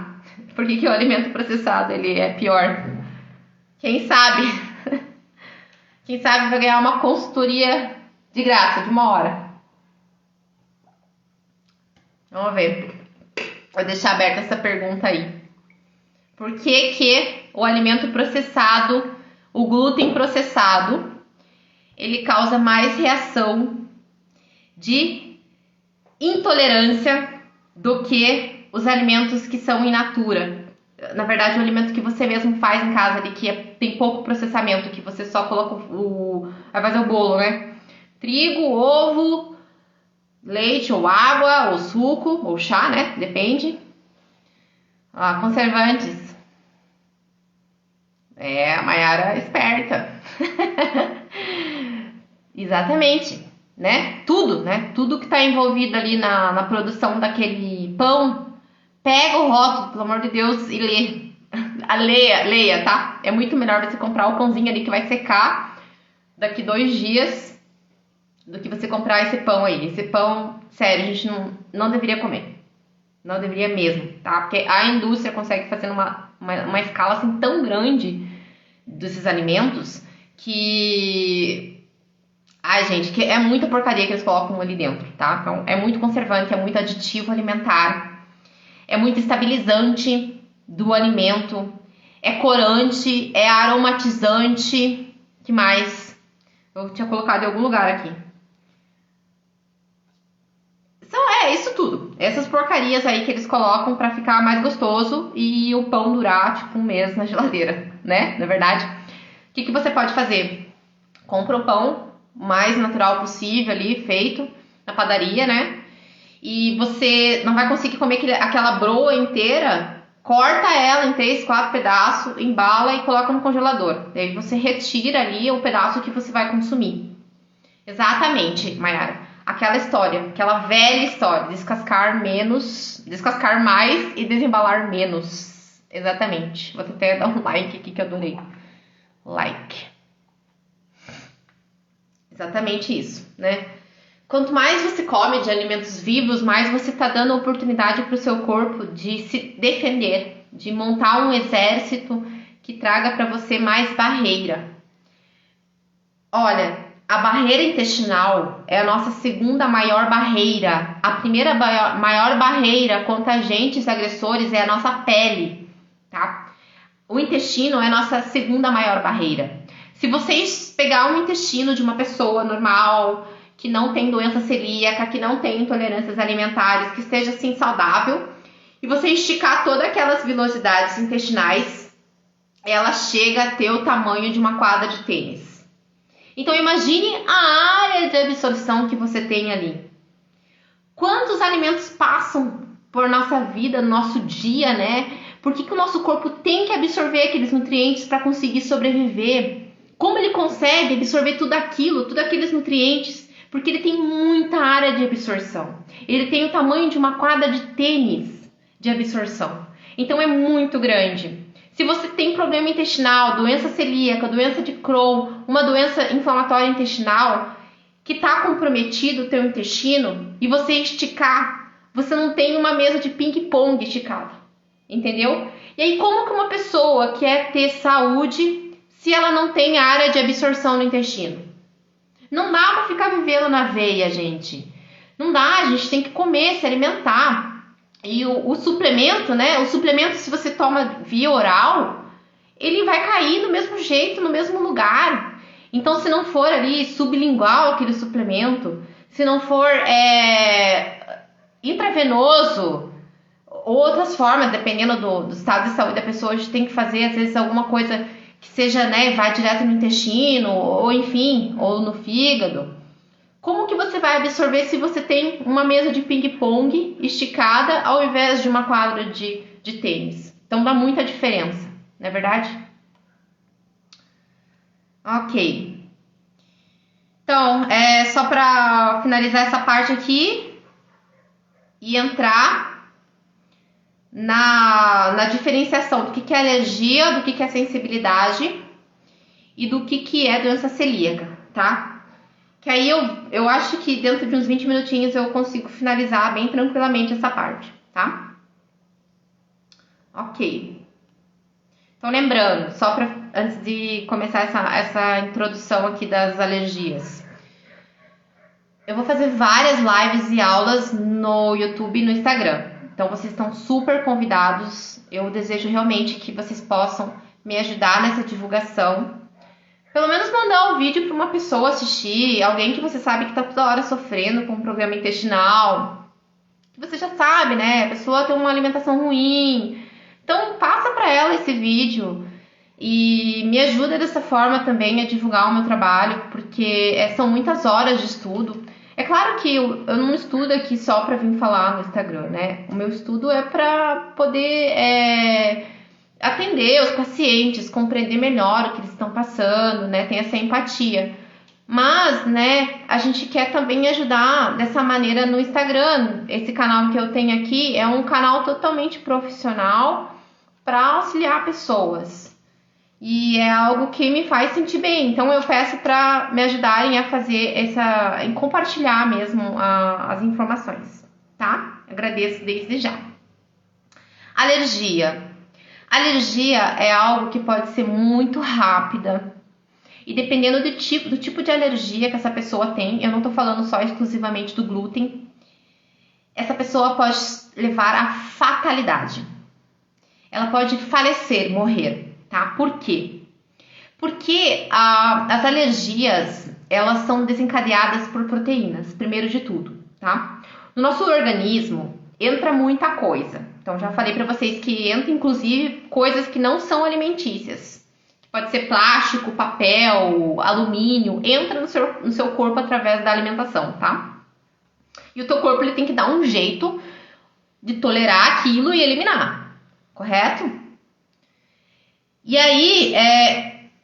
Por que o alimento processado ele é pior? Quem sabe? Quem sabe vai ganhar uma consultoria de graça, de 1 hora. Vamos ver. Vou deixar aberta essa pergunta aí. Por que o alimento processado, o glúten processado, ele causa mais reação de intolerância do que os alimentos que são in natura? Na verdade, o alimento que você mesmo faz em casa ali, que tem pouco processamento, que você só coloca vai fazer o bolo, né? Trigo, ovo, leite ou água, ou suco, ou chá, né? Depende. Conservantes. A Mayara é esperta. Exatamente, né? Tudo que está envolvido ali na produção daquele pão Pega o rótulo, pelo amor de Deus, e lê. Leia, tá? É muito melhor você comprar o pãozinho ali que vai secar daqui 2 dias do que você comprar esse pão aí. Esse pão, sério, a gente não deveria comer. Não deveria mesmo, tá? Porque a indústria consegue fazer uma escala assim tão grande desses alimentos que... Ai, gente, que é muita porcaria que eles colocam ali dentro, tá? Então, é muito conservante, é muito aditivo alimentar, é muito estabilizante do alimento, é corante, é aromatizante. Que mais? Eu tinha colocado em algum lugar aqui. Isso tudo. Essas porcarias aí que eles colocam pra ficar mais gostoso e o pão durar tipo 1 mês na geladeira, né? Na verdade, o que você pode fazer? Compra o pão mais natural possível ali, feito na padaria, né? E você não vai conseguir comer aquela broa inteira, corta ela em 3, 4 pedaços, embala e coloca no congelador. Daí você retira ali o pedaço que você vai consumir. Exatamente, Mayara. Aquela história, aquela velha história, descascar mais e desembalar menos. Exatamente. Vou até dar um like aqui que eu adorei. Like. Exatamente isso, né? Quanto mais você come de alimentos vivos, mais você está dando oportunidade para o seu corpo de se defender, de montar um exército que traga para você mais barreira. Olha, a barreira intestinal é a nossa segunda maior barreira. A primeira maior barreira contra agentes agressores é a nossa pele, tá? O intestino é a nossa segunda maior barreira. Se vocês pegar um intestino de uma pessoa normal, que não tem doença celíaca, que não tem intolerâncias alimentares, que esteja assim saudável, e você esticar todas aquelas vilosidades intestinais, ela chega a ter o tamanho de uma quadra de tênis. Então imagine a área de absorção que você tem ali. Quantos alimentos passam por nossa vida, no nosso dia, né? Por que o nosso corpo tem que absorver aqueles nutrientes para conseguir sobreviver? Como ele consegue absorver tudo aqueles nutrientes? Porque ele tem muita área de absorção. Ele tem o tamanho de uma quadra de tênis de absorção. Então é muito grande. Se você tem problema intestinal, doença celíaca, doença de Crohn, uma doença inflamatória intestinal que está comprometido o teu intestino e você esticar, você não tem uma mesa de ping-pong esticada, entendeu? E aí como que uma pessoa quer ter saúde se ela não tem área de absorção no intestino? Não dá para ficar vivendo na veia, gente. Não dá, a gente tem que comer, se alimentar. E o suplemento, né? O suplemento, se você toma via oral, ele vai cair do mesmo jeito, no mesmo lugar. Então, se não for ali sublingual aquele suplemento, se não for intravenoso, ou outras formas, dependendo do estado de saúde da pessoa, a gente tem que fazer, às vezes, alguma coisa que seja, né, vai direto no intestino, ou enfim, ou no fígado. Como que você vai absorver se você tem uma mesa de ping-pong esticada ao invés de uma quadra de tênis? Então dá muita diferença, não é verdade? Ok. Então, só para finalizar essa parte aqui e entrar na diferenciação do que é alergia, do que é sensibilidade e do que é doença celíaca, tá? Que aí eu acho que dentro de uns 20 minutinhos eu consigo finalizar bem tranquilamente essa parte, tá? Ok. Então lembrando, só para antes de começar essa introdução aqui das alergias. Eu vou fazer várias lives e aulas no YouTube e no Instagram. Então vocês estão super convidados. Eu desejo realmente que vocês possam me ajudar nessa divulgação. Pelo menos mandar o vídeo para uma pessoa assistir, alguém que você sabe que está toda hora sofrendo com um problema intestinal. Que você já sabe, né? A pessoa tem uma alimentação ruim. Então, passa para ela esse vídeo e me ajuda dessa forma também a divulgar o meu trabalho, porque são muitas horas de estudo. É claro que eu não estudo aqui só para vir falar no Instagram, né? O meu estudo é para poder... atender os pacientes, compreender melhor o que eles estão passando, né? Tem essa empatia. Mas, né, a gente quer também ajudar dessa maneira no Instagram. Esse canal que eu tenho aqui é um canal totalmente profissional para auxiliar pessoas. E é algo que me faz sentir bem. Então eu peço para me ajudarem a fazer em compartilhar mesmo as informações, tá? Agradeço desde já. Alergia. Alergia é algo que pode ser muito rápida. E dependendo do tipo de alergia que essa pessoa tem, eu não tô falando só exclusivamente do glúten, essa pessoa pode levar à fatalidade. Ela pode falecer, morrer, tá? Por quê? Porque as alergias, elas são desencadeadas por proteínas, primeiro de tudo, tá? No nosso organismo entra muita coisa. Então já falei para vocês que entra inclusive coisas que não são alimentícias. Pode ser plástico, papel, alumínio, entra no seu corpo através da alimentação, tá? E o teu corpo ele tem que dar um jeito de tolerar aquilo e eliminar, correto? E aí,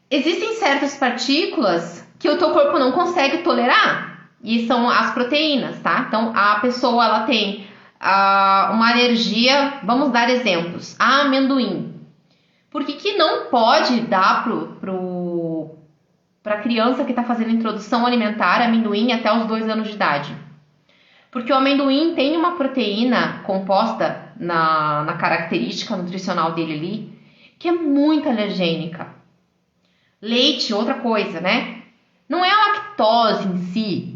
existem certas partículas que o teu corpo não consegue tolerar, e são as proteínas, tá? Então, a pessoa ela tem uma alergia, vamos dar exemplos, a amendoim. Por que não pode dar para a criança que está fazendo introdução alimentar amendoim até os 2 anos de idade? Porque o amendoim tem uma proteína composta na característica nutricional dele ali, que é muito alergênica. Leite, outra coisa, né? Não é a lactose em si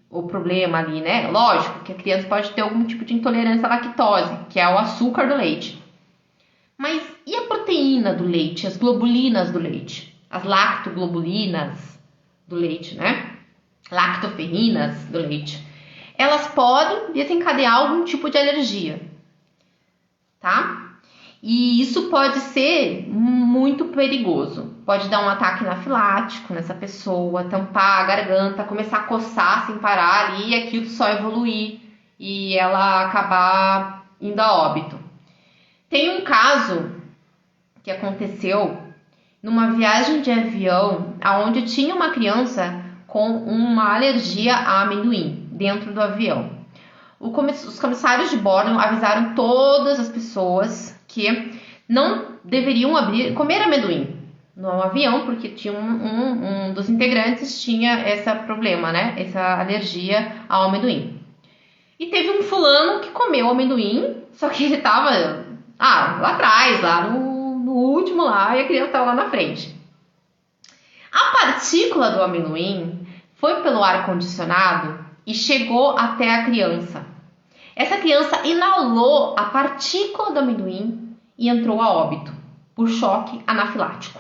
o problema ali, né? Lógico que a criança pode ter algum tipo de intolerância à lactose, que é o açúcar do leite. Mas e a proteína do leite, as globulinas do leite? As lactoglobulinas do leite, né? Lactoferrinas do leite. Elas podem desencadear algum tipo de alergia, tá? E isso pode ser muito perigoso. Pode dar um ataque anafilático nessa pessoa, tampar a garganta, começar a coçar sem parar ali e aquilo só evoluir e ela acabar indo a óbito. Tem um caso que aconteceu numa viagem de avião onde tinha uma criança com uma alergia a amendoim dentro do avião. Os comissários de bordo avisaram todas as pessoas que não deveriam comer amendoim no avião, porque tinha um dos integrantes tinha esse problema, né? Essa alergia ao amendoim. E teve um fulano que comeu amendoim, só que ele estava lá atrás, lá no último lá, e a criança estava lá na frente. A partícula do amendoim foi pelo ar-condicionado e chegou até a criança. Essa criança inalou a partícula do amendoim e entrou a óbito por choque anafilático.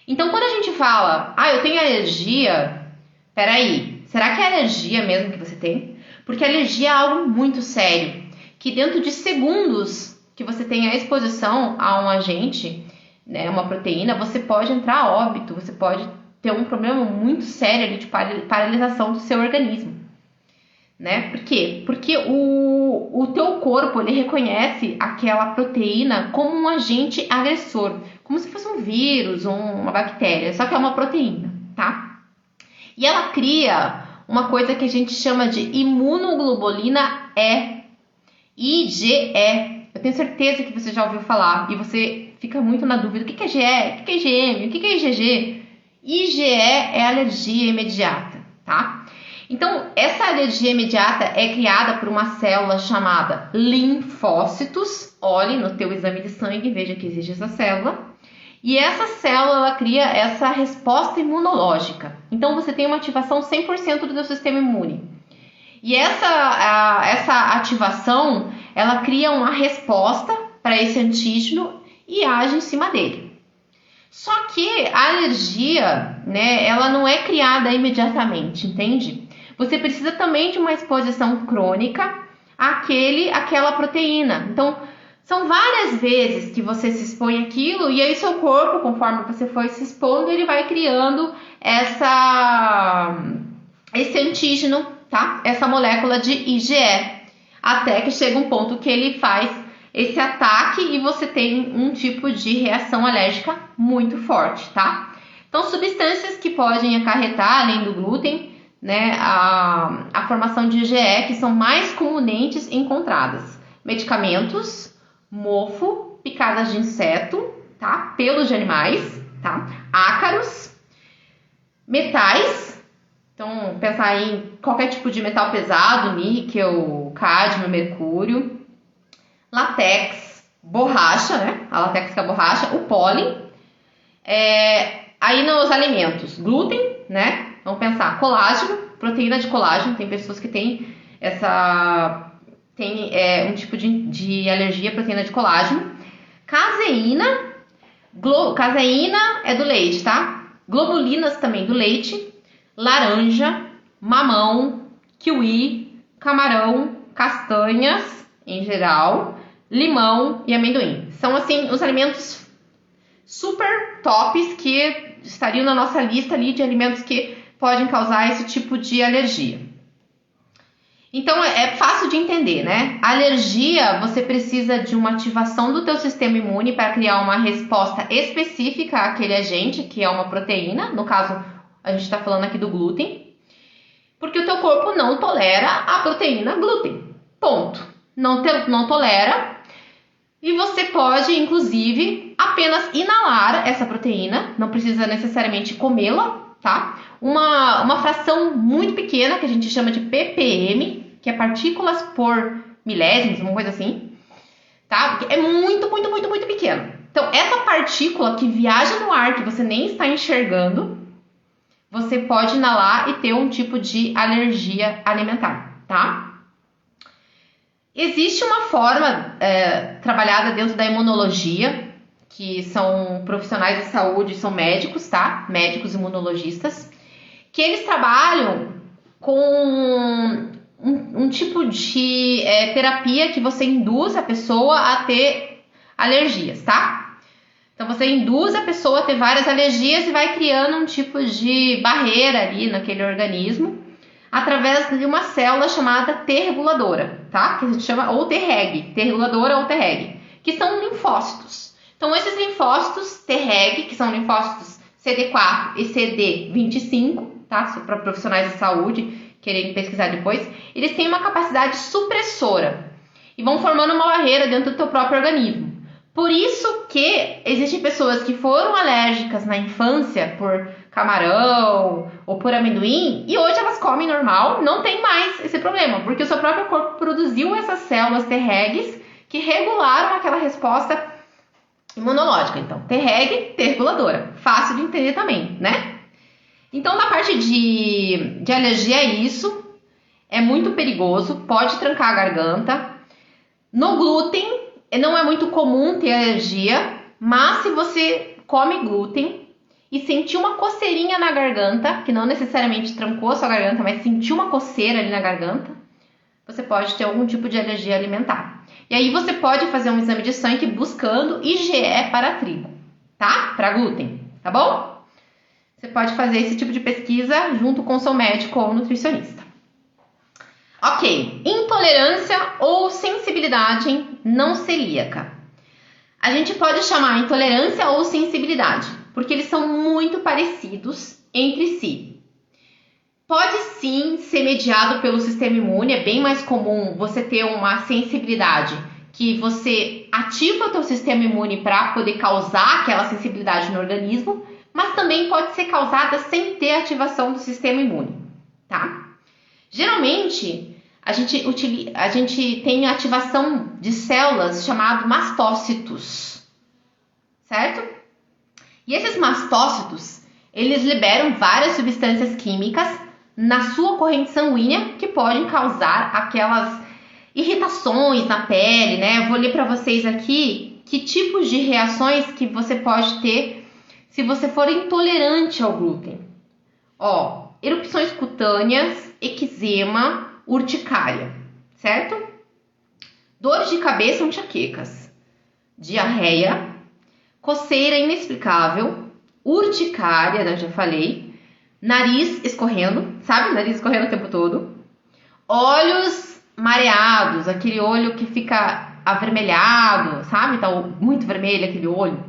Então, quando a gente fala, eu tenho alergia, peraí, será que é alergia mesmo que você tem? Porque alergia é algo muito sério, que dentro de segundos que você tem a exposição a um agente, né, uma proteína, você pode entrar a óbito, você pode ter um problema muito sério ali de paralisação do seu organismo, né? Por quê? Porque o teu corpo, ele reconhece aquela proteína como um agente agressor, como se fosse um vírus ou uma bactéria, só que é uma proteína, tá? E ela cria uma coisa que a gente chama de imunoglobulina E, IgE. Eu tenho certeza que você já ouviu falar e você fica muito na dúvida. O que é GE? O que é IgM? O que é IgG? IgE é alergia imediata, tá? Então, essa alergia imediata é criada por uma célula chamada linfócitos. Olhe no teu exame de sangue e veja que existe essa célula. E essa célula, ela cria essa resposta imunológica. Então, você tem uma ativação 100% do teu sistema imune. E essa ativação, ela cria uma resposta para esse antígeno e age em cima dele. Só que a alergia, né, ela não é criada imediatamente, entende? Você precisa também de uma exposição crônica àquela proteína. Então, são várias vezes que você se expõe àquilo e aí seu corpo, conforme você foi se expondo, ele vai criando esse antígeno, tá? Essa molécula de IgE, até que chega um ponto que ele faz esse ataque e você tem um tipo de reação alérgica muito forte, tá? Então, substâncias que podem acarretar, além do glúten, né, a formação de IgE, que são mais comumente encontradas. Medicamentos, mofo, picadas de inseto, tá? Pelos de animais, tá? Ácaros, metais, então pensar em qualquer tipo de metal pesado, níquel, cádmio, mercúrio, látex, borracha, né? A látex que é a borracha, o pólen. Aí nos alimentos, glúten, né? Vamos pensar, colágeno, proteína de colágeno. Tem pessoas que têm um tipo de alergia à proteína de colágeno. Caseína, caseína é do leite, tá? Globulinas também do leite. Laranja, mamão, kiwi, camarão, castanhas em geral, limão e amendoim. São assim os alimentos super tops que estariam na nossa lista ali de alimentos que podem causar esse tipo de alergia. Então é fácil de entender, né? A alergia, você precisa de uma ativação do teu sistema imune para criar uma resposta específica àquele agente, que é uma proteína, no caso a gente está falando aqui do glúten, porque o teu corpo não tolera a proteína glúten, ponto. Não tolera, e você pode, inclusive, apenas inalar essa proteína, não precisa necessariamente comê-la, tá? Uma fração muito pequena, que a gente chama de ppm, que é partículas por milésimos, uma coisa assim, tá? É muito, muito, muito, muito pequeno. Então, essa partícula que viaja no ar, que você nem está enxergando, você pode inalar e ter um tipo de alergia alimentar, tá? Existe uma forma trabalhada dentro da imunologia, que são profissionais de saúde, são médicos, tá? Médicos imunologistas, que eles trabalham com um tipo de terapia que você induz a pessoa a ter alergias, tá? Então, você induz a pessoa a ter várias alergias e vai criando um tipo de barreira ali naquele organismo através de uma célula chamada T reguladora, tá? Que a gente chama ou Treg, T reguladora ou Treg, que são linfócitos. Então, esses linfócitos Treg, que são linfócitos CD4 e CD25, tá? Para profissionais de saúde quererem pesquisar depois, eles têm uma capacidade supressora e vão formando uma barreira dentro do teu próprio organismo. Por isso que existem pessoas que foram alérgicas na infância por camarão ou por amendoim e hoje elas comem normal, não tem mais esse problema, porque o seu próprio corpo produziu essas células Tregs que regularam aquela resposta imunológica. Então, Treg, T reguladora. Fácil de entender também, né? Então, na parte de alergia é isso. É muito perigoso, pode trancar a garganta. No glúten, não é muito comum ter alergia, mas se você come glúten e sentir uma coceirinha na garganta, que não necessariamente trancou a sua garganta, mas sentiu uma coceira ali na garganta, você pode ter algum tipo de alergia alimentar. E aí você pode fazer um exame de sangue buscando IgE para trigo, tá? Para glúten, tá bom? Você pode fazer esse tipo de pesquisa junto com o seu médico ou nutricionista. Ok, intolerância ou sensibilidade não celíaca. A gente pode chamar intolerância ou sensibilidade, porque eles são muito parecidos entre si. Pode sim ser mediado pelo sistema imune, é bem mais comum você ter uma sensibilidade que você ativa o teu sistema imune para poder causar aquela sensibilidade no organismo, mas também pode ser causada sem ter ativação do sistema imune, tá? Geralmente, a gente tem ativação de células chamadas mastócitos, certo? E esses mastócitos, eles liberam várias substâncias químicas na sua corrente sanguínea que podem causar aquelas irritações na pele, né? Eu vou ler para vocês aqui que tipos de reações que você pode ter se você for intolerante ao glúten. Ó, erupções cutâneas, eczema, urticária, certo? Dores de cabeça ou enxaquecas, diarreia, coceira inexplicável, urticária, né, já falei, nariz escorrendo, sabe? Nariz escorrendo o tempo todo, olhos mareados, aquele olho que fica avermelhado, sabe? Tá muito vermelho aquele olho.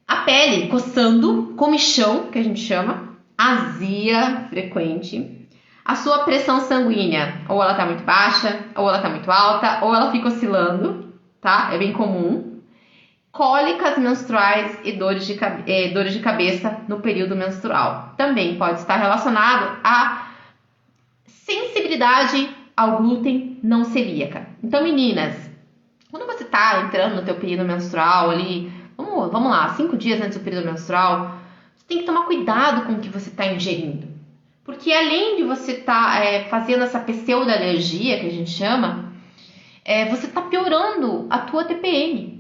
A pele coçando, comichão, que a gente chama, azia frequente, a sua pressão sanguínea, ou ela tá muito baixa, ou ela tá muito alta, ou ela fica oscilando, tá? É bem comum. Cólicas menstruais e dores de cabeça no período menstrual. Também pode estar relacionado à sensibilidade ao glúten não celíaca. Então, meninas, quando você tá entrando no teu período menstrual ali, vamos lá, 5 dias antes do período menstrual, você tem que tomar cuidado com o que você está ingerindo. Porque além de você estar fazendo essa pseudo-alergia, que a gente chama, você está piorando a tua TPM.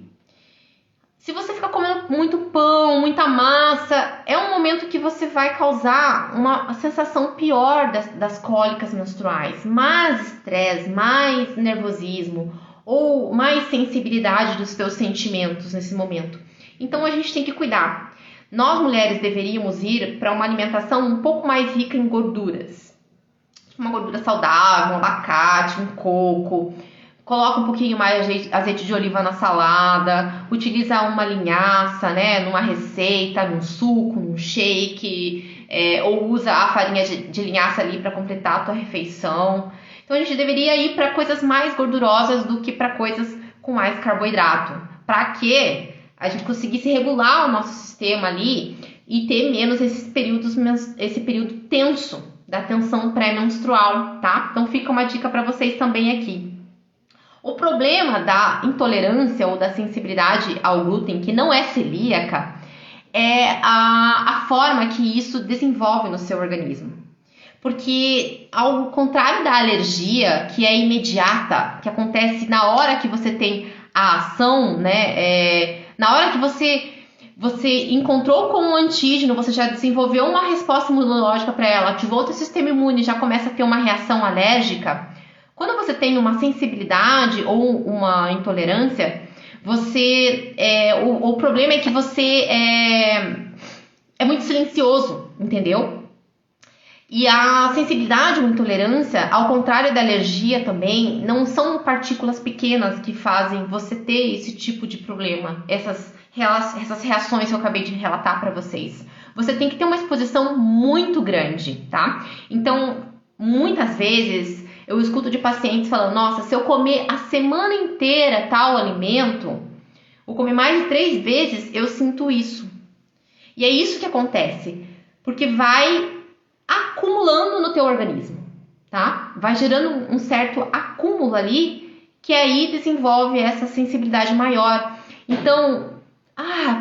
Se você ficar comendo muito pão, muita massa, é um momento que você vai causar uma sensação pior das cólicas menstruais. Mais estresse, mais nervosismo ou mais sensibilidade dos seus sentimentos nesse momento. Então a gente tem que cuidar. Nós mulheres deveríamos ir para uma alimentação um pouco mais rica em gorduras. Uma gordura saudável, um abacate, um coco. Coloca um pouquinho mais de azeite de oliva na salada, utiliza uma linhaça, né, numa receita, num suco, num shake, ou usa a farinha de linhaça ali para completar a tua refeição. Então a gente deveria ir para coisas mais gordurosas do que para coisas com mais carboidrato, para que a gente conseguisse regular o nosso sistema ali e ter menos esse período tenso da tensão pré-menstrual, tá? Então fica uma dica para vocês também aqui. O problema da intolerância ou da sensibilidade ao glúten, que não é celíaca, é a forma que isso desenvolve no seu organismo. Porque, ao contrário da alergia, que é imediata, que acontece na hora que você tem a ação, né? Na hora que você encontrou com um antígeno, você já desenvolveu uma resposta imunológica para ela, ativou o teu sistema imune e já começa a ter uma reação alérgica. Quando você tem uma sensibilidade ou uma intolerância, o problema é que você é muito silencioso, entendeu? E a sensibilidade ou intolerância, ao contrário da alergia também, não são partículas pequenas que fazem você ter esse tipo de problema, essas reações que eu acabei de relatar para vocês. Você tem que ter uma exposição muito grande, tá? Então, muitas vezes eu escuto de pacientes falando, nossa, se eu comer a semana inteira tal alimento, ou comer mais de 3 vezes, eu sinto isso. E é isso que acontece, porque vai acumulando no teu organismo, tá? Vai gerando um certo acúmulo ali, que aí desenvolve essa sensibilidade maior. Então,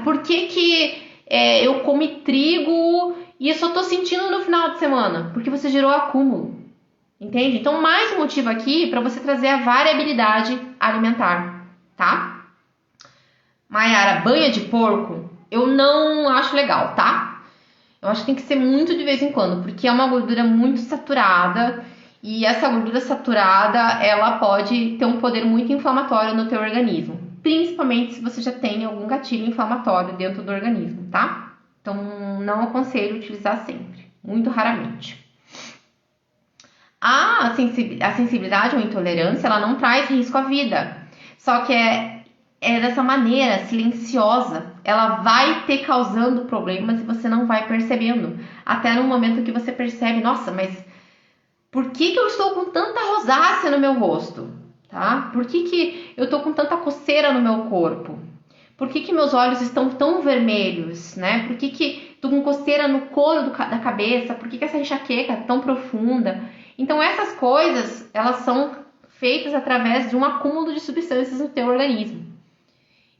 por que eu comi trigo e eu só tô sentindo no final de semana? Porque você gerou acúmulo. Entende? Então, mais um motivo aqui para você trazer a variabilidade alimentar, tá? Maiara, banha de porco, eu não acho legal, tá? Eu acho que tem que ser muito de vez em quando, porque é uma gordura muito saturada e essa gordura saturada, ela pode ter um poder muito inflamatório no teu organismo, principalmente se você já tem algum gatilho inflamatório dentro do organismo, tá? Então, não aconselho utilizar sempre, muito raramente. A sensibilidade ou intolerância, ela não traz risco à vida. Só que é dessa maneira, silenciosa. Ela vai te causando problemas e você não vai percebendo. Até no momento que você percebe, nossa, mas por que eu estou com tanta rosácea no meu rosto? Tá? Por que eu estou com tanta coceira no meu corpo? Por que meus olhos estão tão vermelhos? Né? Por que estou com coceira no couro da cabeça? Por que essa enxaqueca é tão profunda? Então, essas coisas, elas são feitas através de um acúmulo de substâncias no teu organismo.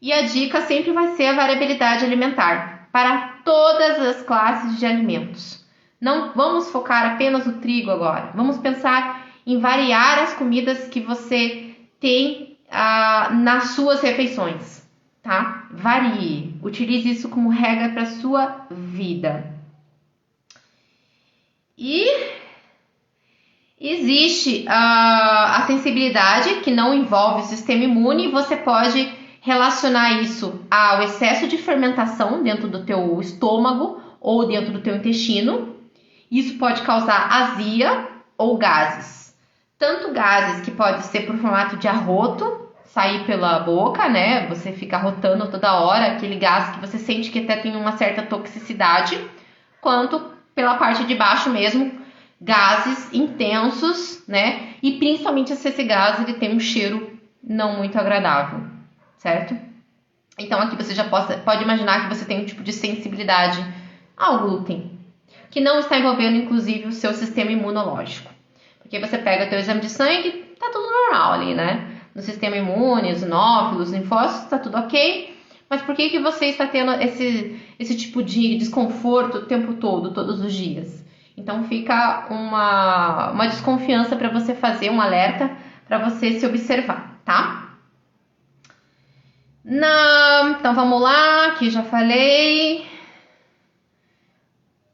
E a dica sempre vai ser a variabilidade alimentar para todas as classes de alimentos. Não vamos focar apenas no trigo agora. Vamos pensar em variar as comidas que você tem nas suas refeições, tá? Varie. Utilize isso como regra para a sua vida. E existe a sensibilidade que não envolve o sistema imune e você pode relacionar isso ao excesso de fermentação dentro do teu estômago ou dentro do teu intestino. Isso pode causar azia ou gases. Tanto gases que pode ser por formato de arroto, sair pela boca, né? Você fica rotando toda hora, aquele gás que você sente que até tem uma certa toxicidade, quanto pela parte de baixo mesmo, gases intensos, né? E principalmente se esse gás ele tem um cheiro não muito agradável, certo? Então aqui você já pode imaginar que você tem um tipo de sensibilidade ao glúten, que não está envolvendo inclusive o seu sistema imunológico. Porque você pega o teu exame de sangue, tá tudo normal ali, né? No sistema imune, os eosinófilos, os linfócitos, tá tudo ok. Mas por que você está tendo esse tipo de desconforto o tempo todo, todos os dias? Então fica uma desconfiança para você fazer um alerta, para você se observar, tá? Então vamos lá, aqui já falei.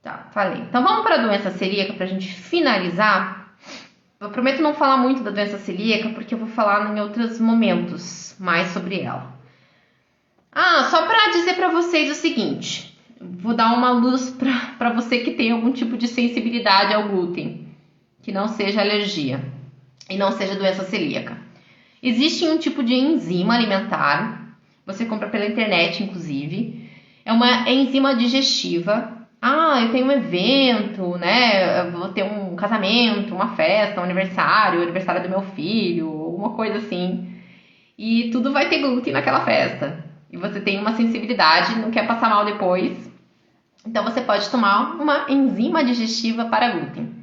Tá, falei. Então vamos para a doença celíaca para a gente finalizar. Eu prometo não falar muito da doença celíaca porque eu vou falar em outros momentos mais sobre ela. Só para dizer para vocês o seguinte, vou dar uma luz para você que tem algum tipo de sensibilidade ao glúten, que não seja alergia e não seja doença celíaca. Existe um tipo de enzima alimentar, você compra pela internet inclusive, é uma enzima digestiva. Eu tenho um evento, né? Eu vou ter um casamento, uma festa, um aniversário do meu filho, uma coisa assim. E tudo vai ter glúten naquela festa. E você tem uma sensibilidade, não quer passar mal depois. Então você pode tomar uma enzima digestiva para glúten,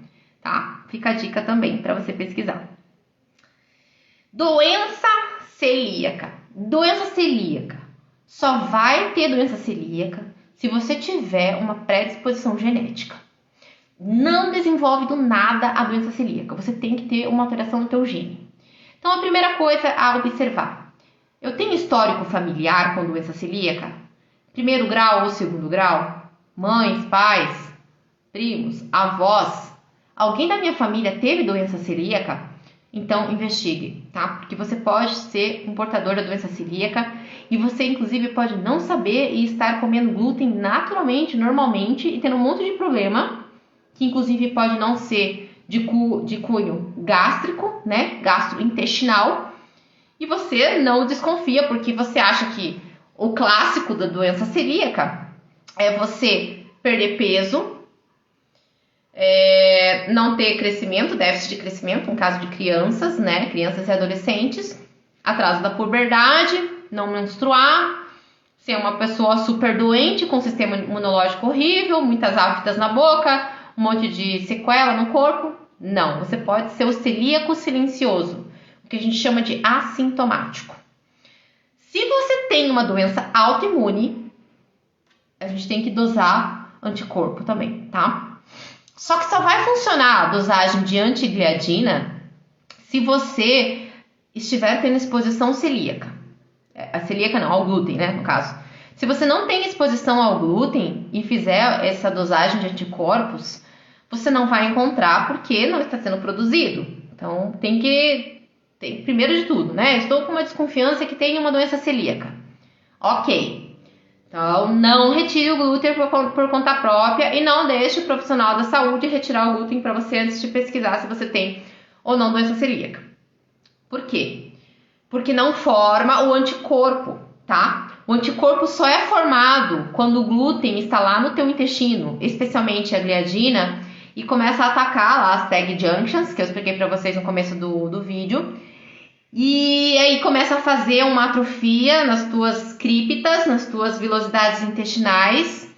tá? Fica a dica também para você pesquisar. Doença celíaca. Doença celíaca. Só vai ter doença celíaca se você tiver uma predisposição genética. Não desenvolve do nada a doença celíaca. Você tem que ter uma alteração no teu gene. Então, a primeira coisa a observar. Eu tenho histórico familiar com doença celíaca? Primeiro grau ou segundo grau? Mães, pais, primos, avós? Alguém da minha família teve doença celíaca? Então, investigue, tá? Porque você pode ser um portador da doença celíaca e você, inclusive, pode não saber e estar comendo glúten naturalmente, normalmente e tendo um monte de problema, que inclusive pode não ser de cunho gástrico, né? Gastrointestinal, e você não desconfia porque você acha que o clássico da doença celíaca é você perder peso, não ter crescimento, déficit de crescimento, no caso de crianças, né? Crianças e adolescentes, atraso da puberdade, não menstruar, ser uma pessoa super doente, com sistema imunológico horrível, muitas aftas na boca, um monte de sequela no corpo. Não, você pode ser o celíaco silencioso, o que a gente chama de assintomático. Se você tem uma doença autoimune, a gente tem que dosar anticorpo também, tá? Só que só vai funcionar a dosagem de antigliadina se você estiver tendo exposição celíaca. A celíaca não, ao glúten, né, no caso. Se você não tem exposição ao glúten e fizer essa dosagem de anticorpos, você não vai encontrar porque não está sendo produzido. Então, primeiro de tudo, né? Estou com uma desconfiança que tem uma doença celíaca. Ok. Então, não retire o glúten por conta própria e não deixe o profissional da saúde retirar o glúten para você antes de pesquisar se você tem ou não doença celíaca. Por quê? Porque não forma o anticorpo, tá? O anticorpo só é formado quando o glúten está lá no teu intestino, especialmente a gliadina, e começa a atacar lá as tag junctions, que eu expliquei para vocês no começo do vídeo. E aí começa a fazer uma atrofia nas tuas criptas, nas tuas vilosidades intestinais.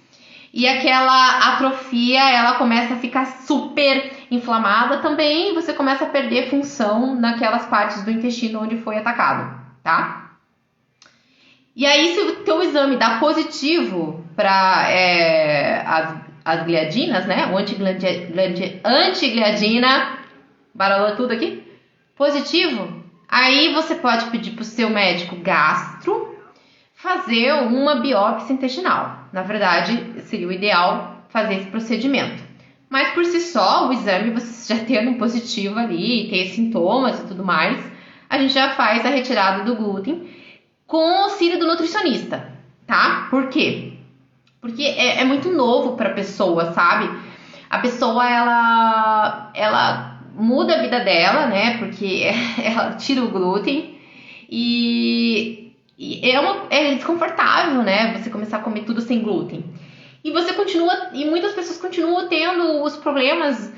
E aquela atrofia, ela começa a ficar super inflamada também. E você começa a perder função naquelas partes do intestino onde foi atacado, tá? E aí, se o teu exame dá positivo para as gliadinas, né? O antigliadina, baralhou tudo aqui, positivo. Aí você pode pedir para o seu médico gastro fazer uma biópsia intestinal. Na verdade, seria o ideal fazer esse procedimento. Mas por si só, o exame, você já tendo um positivo ali, ter sintomas e tudo mais, a gente já faz a retirada do glúten com o auxílio do nutricionista, tá? Por quê? Porque é muito novo para a pessoa, sabe? A pessoa, ela muda a vida dela, né? Porque ela tira o glúten É desconfortável, né? Você começar a comer tudo sem glúten. E muitas pessoas continuam tendo os problemas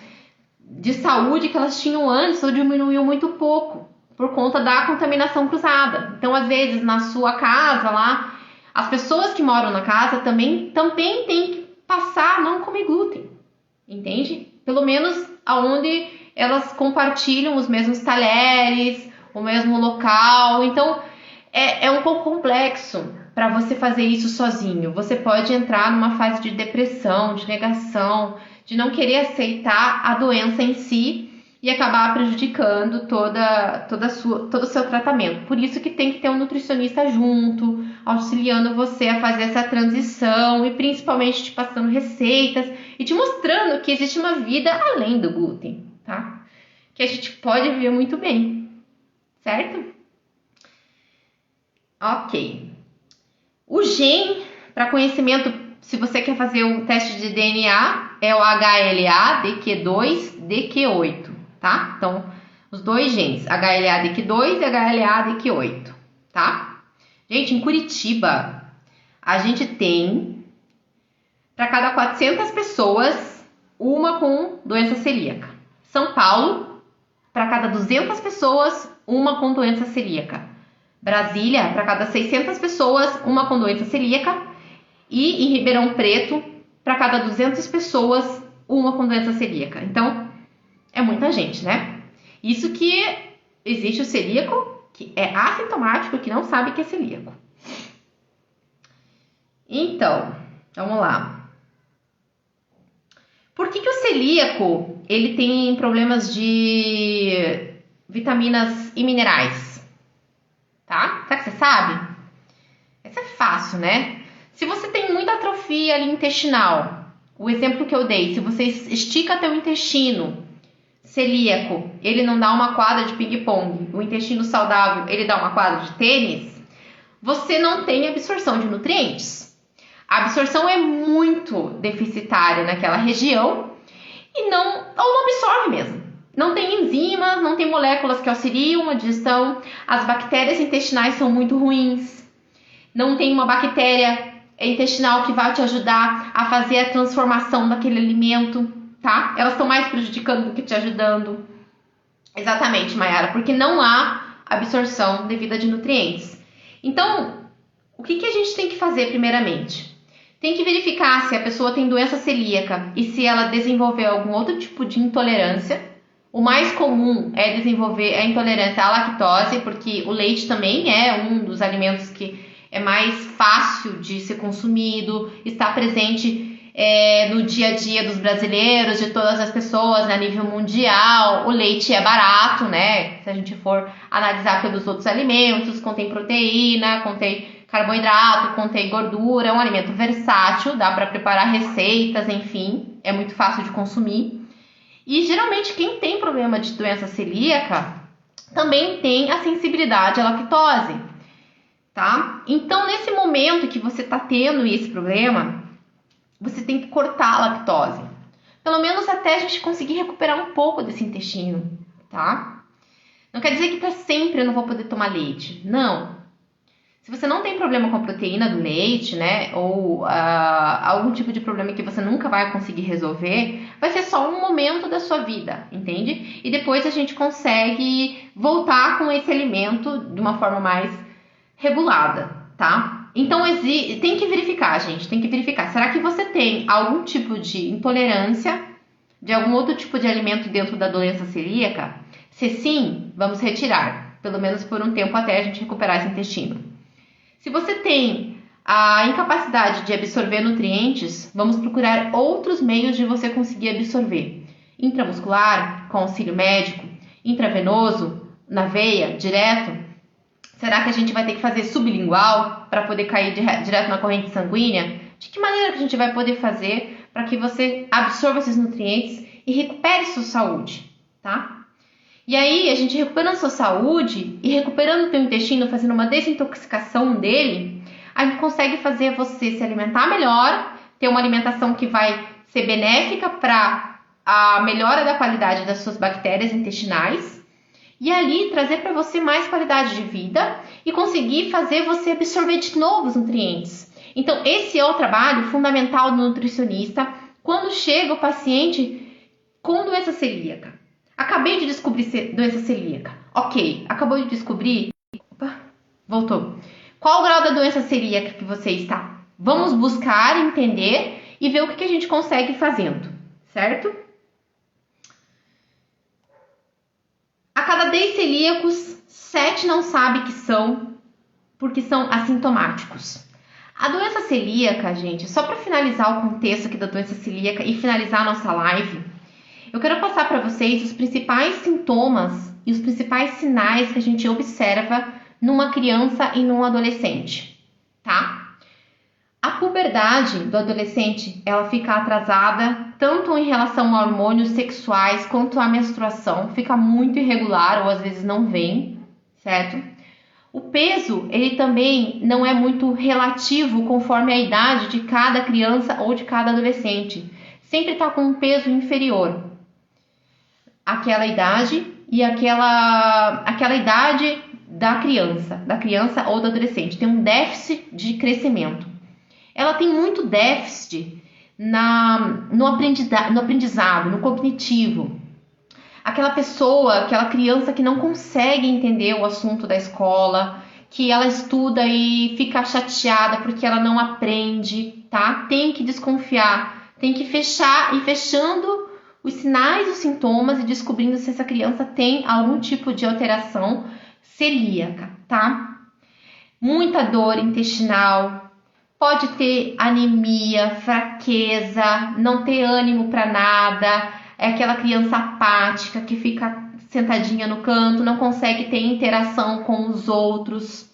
de saúde que elas tinham antes ou diminuiu muito pouco por conta da contaminação cruzada. Então, às vezes, na sua casa lá, as pessoas que moram na casa também têm que passar a não comer glúten, entende? Pelo menos aonde elas compartilham os mesmos talheres, o mesmo local. Então, é um pouco complexo para você fazer isso sozinho. Você pode entrar numa fase de depressão, de negação, de não querer aceitar a doença em si e acabar prejudicando todo o seu tratamento. Por isso que tem que ter um nutricionista junto, auxiliando você a fazer essa transição e principalmente te passando receitas e te mostrando que existe uma vida além do glúten, tá? Que a gente pode viver muito bem, certo? Ok. O gene para conhecimento, se você quer fazer um teste de DNA, é o HLA-DQ2-DQ8, tá? Então, os dois genes, HLA-DQ2 e HLA-DQ8, tá? Gente, em Curitiba, a gente tem, para cada 400 pessoas, uma com doença celíaca. São Paulo, para cada 200 pessoas, uma com doença celíaca. Brasília, para cada 600 pessoas, uma com doença celíaca. E em Ribeirão Preto, para cada 200 pessoas, uma com doença celíaca. Então, é muita gente, né? Isso que existe o celíaco, que é assintomático, que não sabe que é celíaco. Então, vamos lá. Por que o celíaco ele tem problemas de vitaminas e minerais? Tá? Será que você sabe? Isso é fácil, né? Se você tem muita atrofia ali intestinal, o exemplo que eu dei, se você estica teu intestino celíaco, ele não dá uma quadra de ping-pong, o intestino saudável, ele dá uma quadra de tênis, você não tem absorção de nutrientes. A absorção é muito deficitária naquela região ou não absorve mesmo. Não tem enzimas, não tem moléculas que auxiliam a digestão, as bactérias intestinais são muito ruins, não tem uma bactéria intestinal que vai te ajudar a fazer a transformação daquele alimento, tá? Elas estão mais prejudicando do que te ajudando. Exatamente, Mayara, porque não há absorção devida de nutrientes. Então, o que a gente tem que fazer primeiramente? Tem que verificar se a pessoa tem doença celíaca e se ela desenvolveu algum outro tipo de intolerância. O mais comum é desenvolver a intolerância à lactose, porque o leite também é um dos alimentos que é mais fácil de ser consumido, está presente no dia a dia dos brasileiros, de todas as pessoas, a nível mundial. O leite é barato, né? Se a gente for analisar pelos outros alimentos, contém proteína, contém carboidrato, contém gordura, é um alimento versátil, dá para preparar receitas, enfim, é muito fácil de consumir. E geralmente quem tem problema de doença celíaca também tem a sensibilidade à lactose, tá? Então, nesse momento que você está tendo esse problema, você tem que cortar a lactose. Pelo menos até a gente conseguir recuperar um pouco desse intestino, tá? Não quer dizer que para sempre eu não vou poder tomar leite. Não. Se você não tem problema com a proteína do leite, né, ou algum tipo de problema que você nunca vai conseguir resolver, vai ser só um momento da sua vida, entende? E depois a gente consegue voltar com esse alimento de uma forma mais regulada, tá? Então tem que verificar, gente, tem que verificar. Será que você tem algum tipo de intolerância de algum outro tipo de alimento dentro da doença celíaca? Se sim, vamos retirar, pelo menos por um tempo até a gente recuperar esse intestino. Se você tem a incapacidade de absorver nutrientes, vamos procurar outros meios de você conseguir absorver. Intramuscular, com auxílio médico, intravenoso, na veia, direto. Será que a gente vai ter que fazer sublingual para poder cair direto na corrente sanguínea? De que maneira que a gente vai poder fazer para que você absorva esses nutrientes e recupere sua saúde, tá? E aí, a gente recuperando sua saúde e recuperando o teu intestino, fazendo uma desintoxicação dele, a gente consegue fazer você se alimentar melhor, ter uma alimentação que vai ser benéfica para a melhora da qualidade das suas bactérias intestinais e ali trazer para você mais qualidade de vida e conseguir fazer você absorver de novo os nutrientes. Então, esse é o trabalho fundamental do nutricionista quando chega o paciente com doença celíaca. Acabei de descobrir doença celíaca. Ok, acabou de descobrir. Opa, voltou. Qual o grau da doença celíaca que você está? Vamos buscar, entender e ver o que a gente consegue fazendo, certo? A cada 10 celíacos, 7 não sabem que são, porque são assintomáticos. A doença celíaca, gente, só para finalizar o contexto aqui da doença celíaca e finalizar a nossa live, eu quero passar para vocês os principais sintomas e os principais sinais que a gente observa numa criança e num adolescente, tá? A puberdade do adolescente, ela fica atrasada, tanto em relação a hormônios sexuais quanto à menstruação, fica muito irregular ou às vezes não vem, certo? O peso, ele também não é muito relativo conforme a idade de cada criança ou de cada adolescente. Sempre está com um peso inferior àquela idade e aquela idade da criança ou do adolescente. Tem um déficit de crescimento. Ela tem muito déficit no aprendizado, no cognitivo. Aquela criança que não consegue entender o assunto da escola, que ela estuda e fica chateada porque ela não aprende, tá? Tem que desconfiar, tem que fechar e fechando os sinais, os sintomas e descobrindo se essa criança tem algum tipo de alteração celíaca, tá? Muita dor intestinal. Pode ter anemia, fraqueza, não ter ânimo para nada, é aquela criança apática que fica sentadinha no canto, não consegue ter interação com os outros.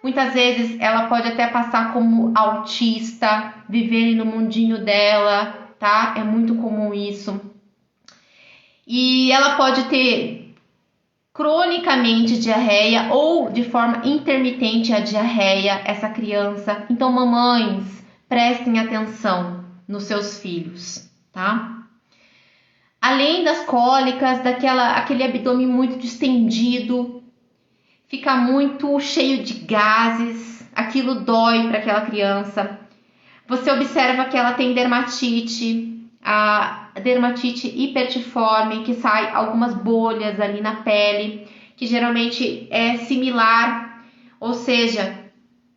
Muitas vezes ela pode até passar como autista, viver no mundinho dela, tá? É muito comum isso. E ela pode ter cronicamente diarreia ou de forma intermitente a diarreia, essa criança. Então, mamães, prestem atenção nos seus filhos, tá? Além das cólicas, aquele abdômen muito distendido, fica muito cheio de gases, aquilo dói para aquela criança. Você observa que ela tem dermatite, a dermatite hipertiforme, que sai algumas bolhas ali na pele, que geralmente é similar, ou seja,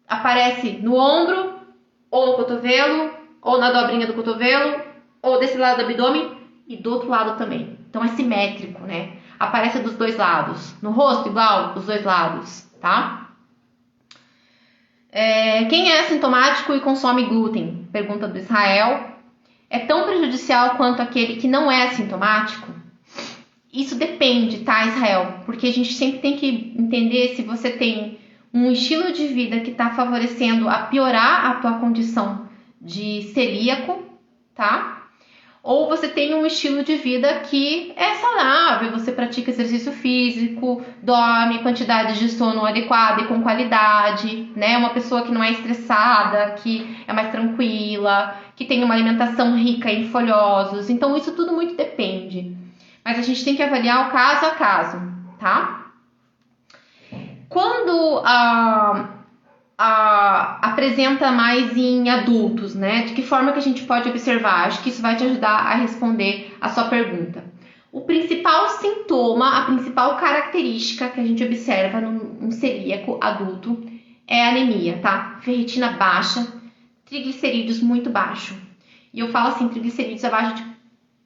aparece no ombro, ou no cotovelo, ou na dobrinha do cotovelo, ou desse lado do abdômen e do outro lado também. Então é simétrico, né? Aparece dos dois lados. No rosto igual, dos dois lados, tá? Quem é assintomático e consome glúten? Pergunta do Israel. É tão prejudicial quanto aquele que não é assintomático? Isso depende, tá, Israel? Porque a gente sempre tem que entender se você tem um estilo de vida que está favorecendo a piorar a tua condição de celíaco, tá? Ou você tem um estilo de vida que é saudável, você pratica exercício físico, dorme, quantidade de sono adequada e com qualidade, né? Uma pessoa que não é estressada, que é mais tranquila, que tem uma alimentação rica em folhosos. Então, isso tudo muito depende. Mas a gente tem que avaliar o caso a caso, tá? Quando apresenta mais em adultos, né? De que forma que a gente pode observar? Acho que isso vai te ajudar a responder a sua pergunta. O principal sintoma, a principal característica que a gente observa num celíaco adulto é a anemia, tá? Ferritina baixa, triglicerídeos muito baixo. E eu falo assim, triglicerídeos abaixo de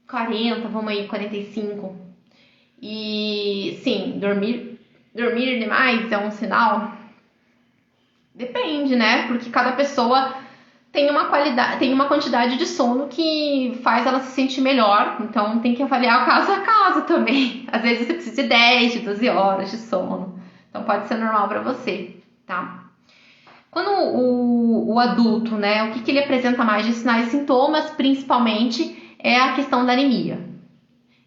40, vamos aí, 45. E sim, dormir demais é um sinal. Depende, né? Porque cada pessoa tem uma quantidade de sono que faz ela se sentir melhor. Então tem que avaliar o caso a caso também. Às vezes você precisa de 10, de 12 horas de sono. Então pode ser normal para você, tá? Quando o adulto, né? O que ele apresenta mais de sinais e sintomas, principalmente, é a questão da anemia.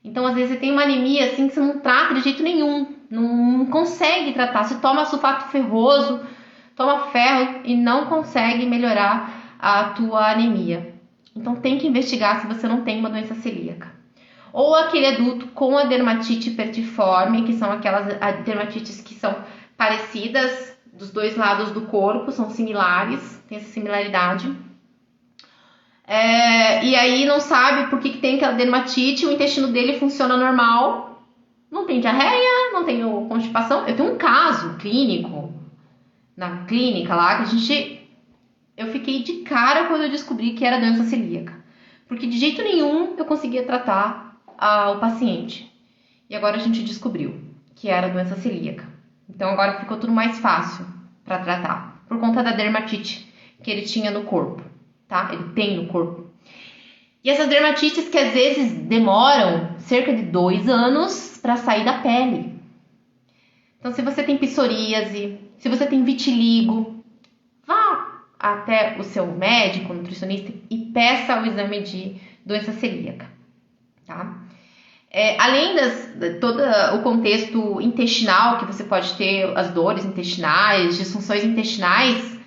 Então, às vezes, você tem uma anemia assim que você não trata de jeito nenhum. Não consegue tratar. Você toma sulfato ferroso, toma ferro e não consegue melhorar a tua anemia. Então tem que investigar se você não tem uma doença celíaca. Ou aquele adulto com a dermatite hipertiforme, que são aquelas dermatites que são parecidas dos dois lados do corpo, são similares, tem essa similaridade. E aí não sabe por que tem aquela dermatite, o intestino dele funciona normal, não tem diarreia, não tem constipação. Eu tenho um caso clínico, na clínica lá, que eu fiquei de cara quando eu descobri que era doença celíaca. Porque de jeito nenhum eu conseguia tratar o paciente. E agora a gente descobriu que era doença celíaca. Então agora ficou tudo mais fácil para tratar. Por conta da dermatite que ele tinha no corpo, tá? Ele tem no corpo. E essas dermatites que às vezes demoram cerca de 2 anos para sair da pele. Então se você tem psoríase, se você tem vitiligo, vá até o seu médico, nutricionista e peça o exame de doença celíaca, tá? Além todo o contexto intestinal, que você pode ter as dores intestinais, disfunções intestinais,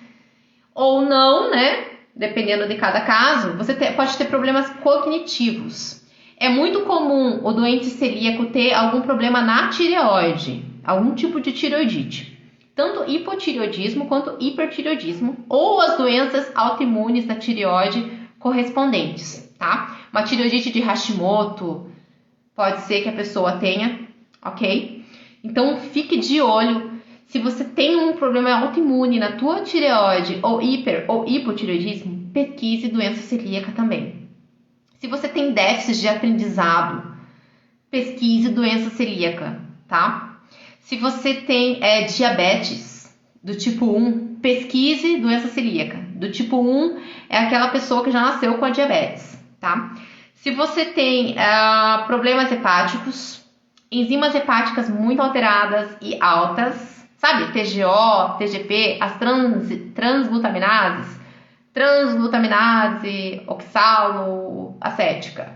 ou não, né? Dependendo de cada caso, você pode ter problemas cognitivos. É muito comum o doente celíaco ter algum problema na tireoide, algum tipo de tireoidite. Tanto hipotireoidismo quanto hipertireoidismo, ou as doenças autoimunes da tireoide correspondentes, tá? Uma tireoidite de Hashimoto, pode ser que a pessoa tenha, ok? Então, fique de olho. Se você tem um problema autoimune na tua tireoide, ou hiper ou hipotireoidismo, pesquise doença celíaca também. Se você tem déficit de aprendizado, pesquise doença celíaca, tá? Se você tem diabetes do tipo 1, pesquise doença celíaca. Do tipo 1 é aquela pessoa que já nasceu com a diabetes, tá? Se você tem problemas hepáticos, enzimas hepáticas muito alteradas e altas, sabe? TGO, TGP, as transglutaminases, oxaloacética,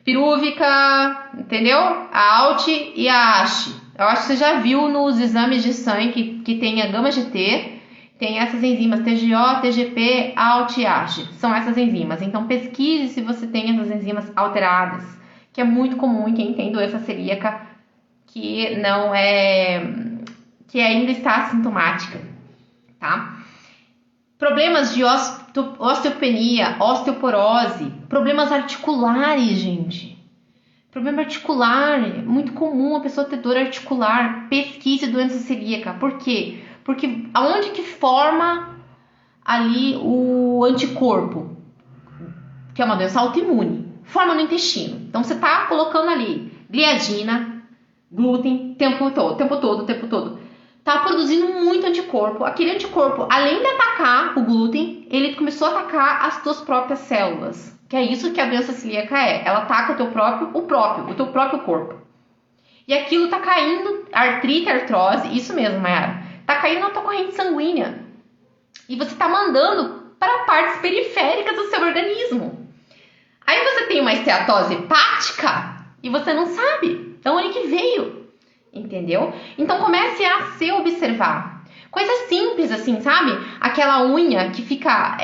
pirúvica, entendeu? A ALT e a ASH. Eu acho que você já viu nos exames de sangue que tem a gama-GT, tem essas enzimas TGO, TGP, ALT e ASH. São essas enzimas. Então pesquise se você tem essas enzimas alteradas, que é muito comum em quem tem doença celíaca que não que ainda está assintomática, tá? Problemas de osteopenia, osteoporose, problemas articulares, gente. Problema articular, muito comum a pessoa ter dor articular. Pesquise doença celíaca. Por quê? Porque aonde que forma ali o anticorpo, que é uma doença autoimune, forma no intestino. Então você tá colocando ali gliadina, glúten, tempo todo. Tá produzindo muito anticorpo. Aquele anticorpo, além de atacar o glúten, ele começou a atacar as tuas próprias células. Que é isso que a doença celíaca é. Ela ataca o teu próprio corpo. E aquilo tá caindo, artrite, artrose, isso mesmo, Mayara. Tá caindo na tua corrente sanguínea. E você tá mandando para partes periféricas do seu organismo. Aí você tem uma esteatose hepática e você não sabe de onde que veio. Entendeu? Então comece a se observar. Coisas simples assim, sabe? Aquela unha que fica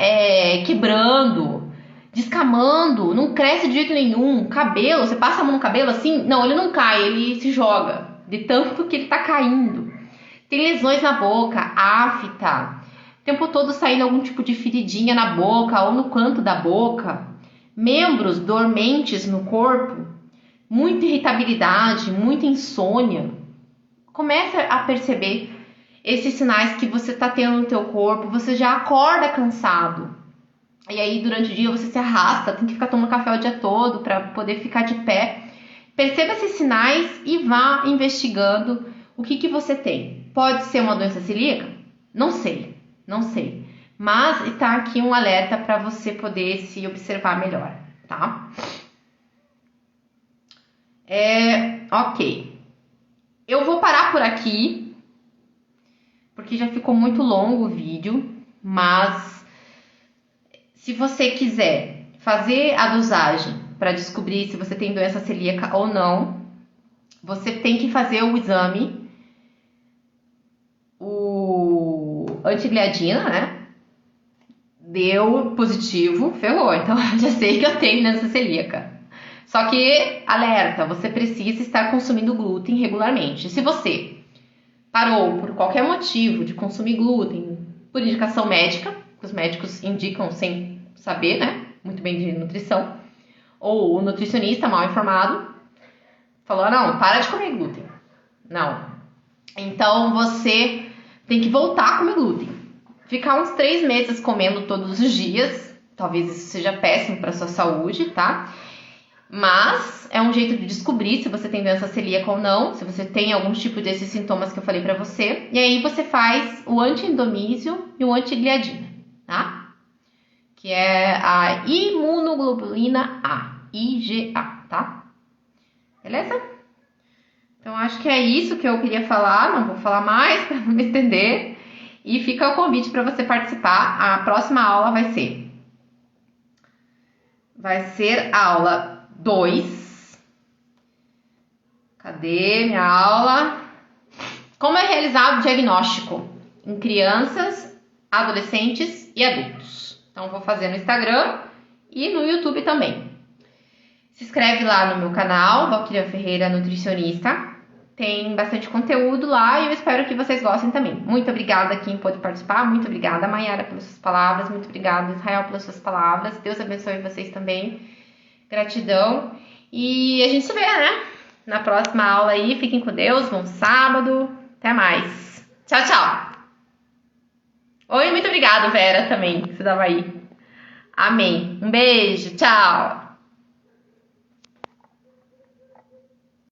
quebrando, descamando, não cresce de jeito nenhum. Cabelo, você passa a mão no cabelo assim, não, ele não cai, ele se joga. De tanto que ele tá caindo. Tem lesões na boca, afta. O tempo todo saindo algum tipo de feridinha na boca ou no canto da boca. Membros dormentes no corpo. Muita irritabilidade, muita insônia. Comece a perceber esses sinais que você está tendo no teu corpo. Você já acorda cansado. E aí durante o dia você se arrasta, tem que ficar tomando café o dia todo para poder ficar de pé. Perceba esses sinais e vá investigando o que você tem. Pode ser uma doença celíaca? Não sei. Mas está aqui um alerta para você poder se observar melhor, tá? Ok. Eu vou parar por aqui, porque já ficou muito longo o vídeo, mas se você quiser fazer a dosagem para descobrir se você tem doença celíaca ou não, você tem que fazer o exame, o antigliadina, né? Deu positivo, ferrou. Então, já sei que eu tenho doença celíaca. Só que, alerta, você precisa estar consumindo glúten regularmente. Se você parou por qualquer motivo de consumir glúten, por indicação médica, que os médicos indicam sem saber, né, muito bem de nutrição, ou o nutricionista mal informado falou, não, para de comer glúten. Não. Então, você tem que voltar a comer glúten. Ficar uns 3 meses comendo todos os dias, talvez isso seja péssimo para sua saúde, tá? Mas é um jeito de descobrir se você tem doença celíaca ou não, se você tem algum tipo desses sintomas que eu falei pra você. E aí você faz o anti-endomísio e o anti-gliadina, tá? Que é a imunoglobulina A, IgA, tá? Beleza? Então acho que é isso que eu queria falar, não vou falar mais para não me estender. E fica o convite para você participar. A próxima aula vai ser a aula 2. Cadê minha aula? Como é realizado o diagnóstico em crianças, adolescentes e adultos. Então, vou fazer no Instagram e no YouTube também. Se inscreve lá no meu canal, Valquíria Ferreira Nutricionista. Tem bastante conteúdo lá e eu espero que vocês gostem também. Muito obrigada a quem pôde participar. Muito obrigada, Mayara, pelas suas palavras. Muito obrigada, Israel, pelas suas palavras. Deus abençoe vocês também. Gratidão. E a gente se vê, né? Na próxima aula aí. Fiquem com Deus. Bom sábado. Até mais. Tchau, tchau. Oi, muito obrigada, Vera, também. Que você tava aí. Amém. Um beijo. Tchau.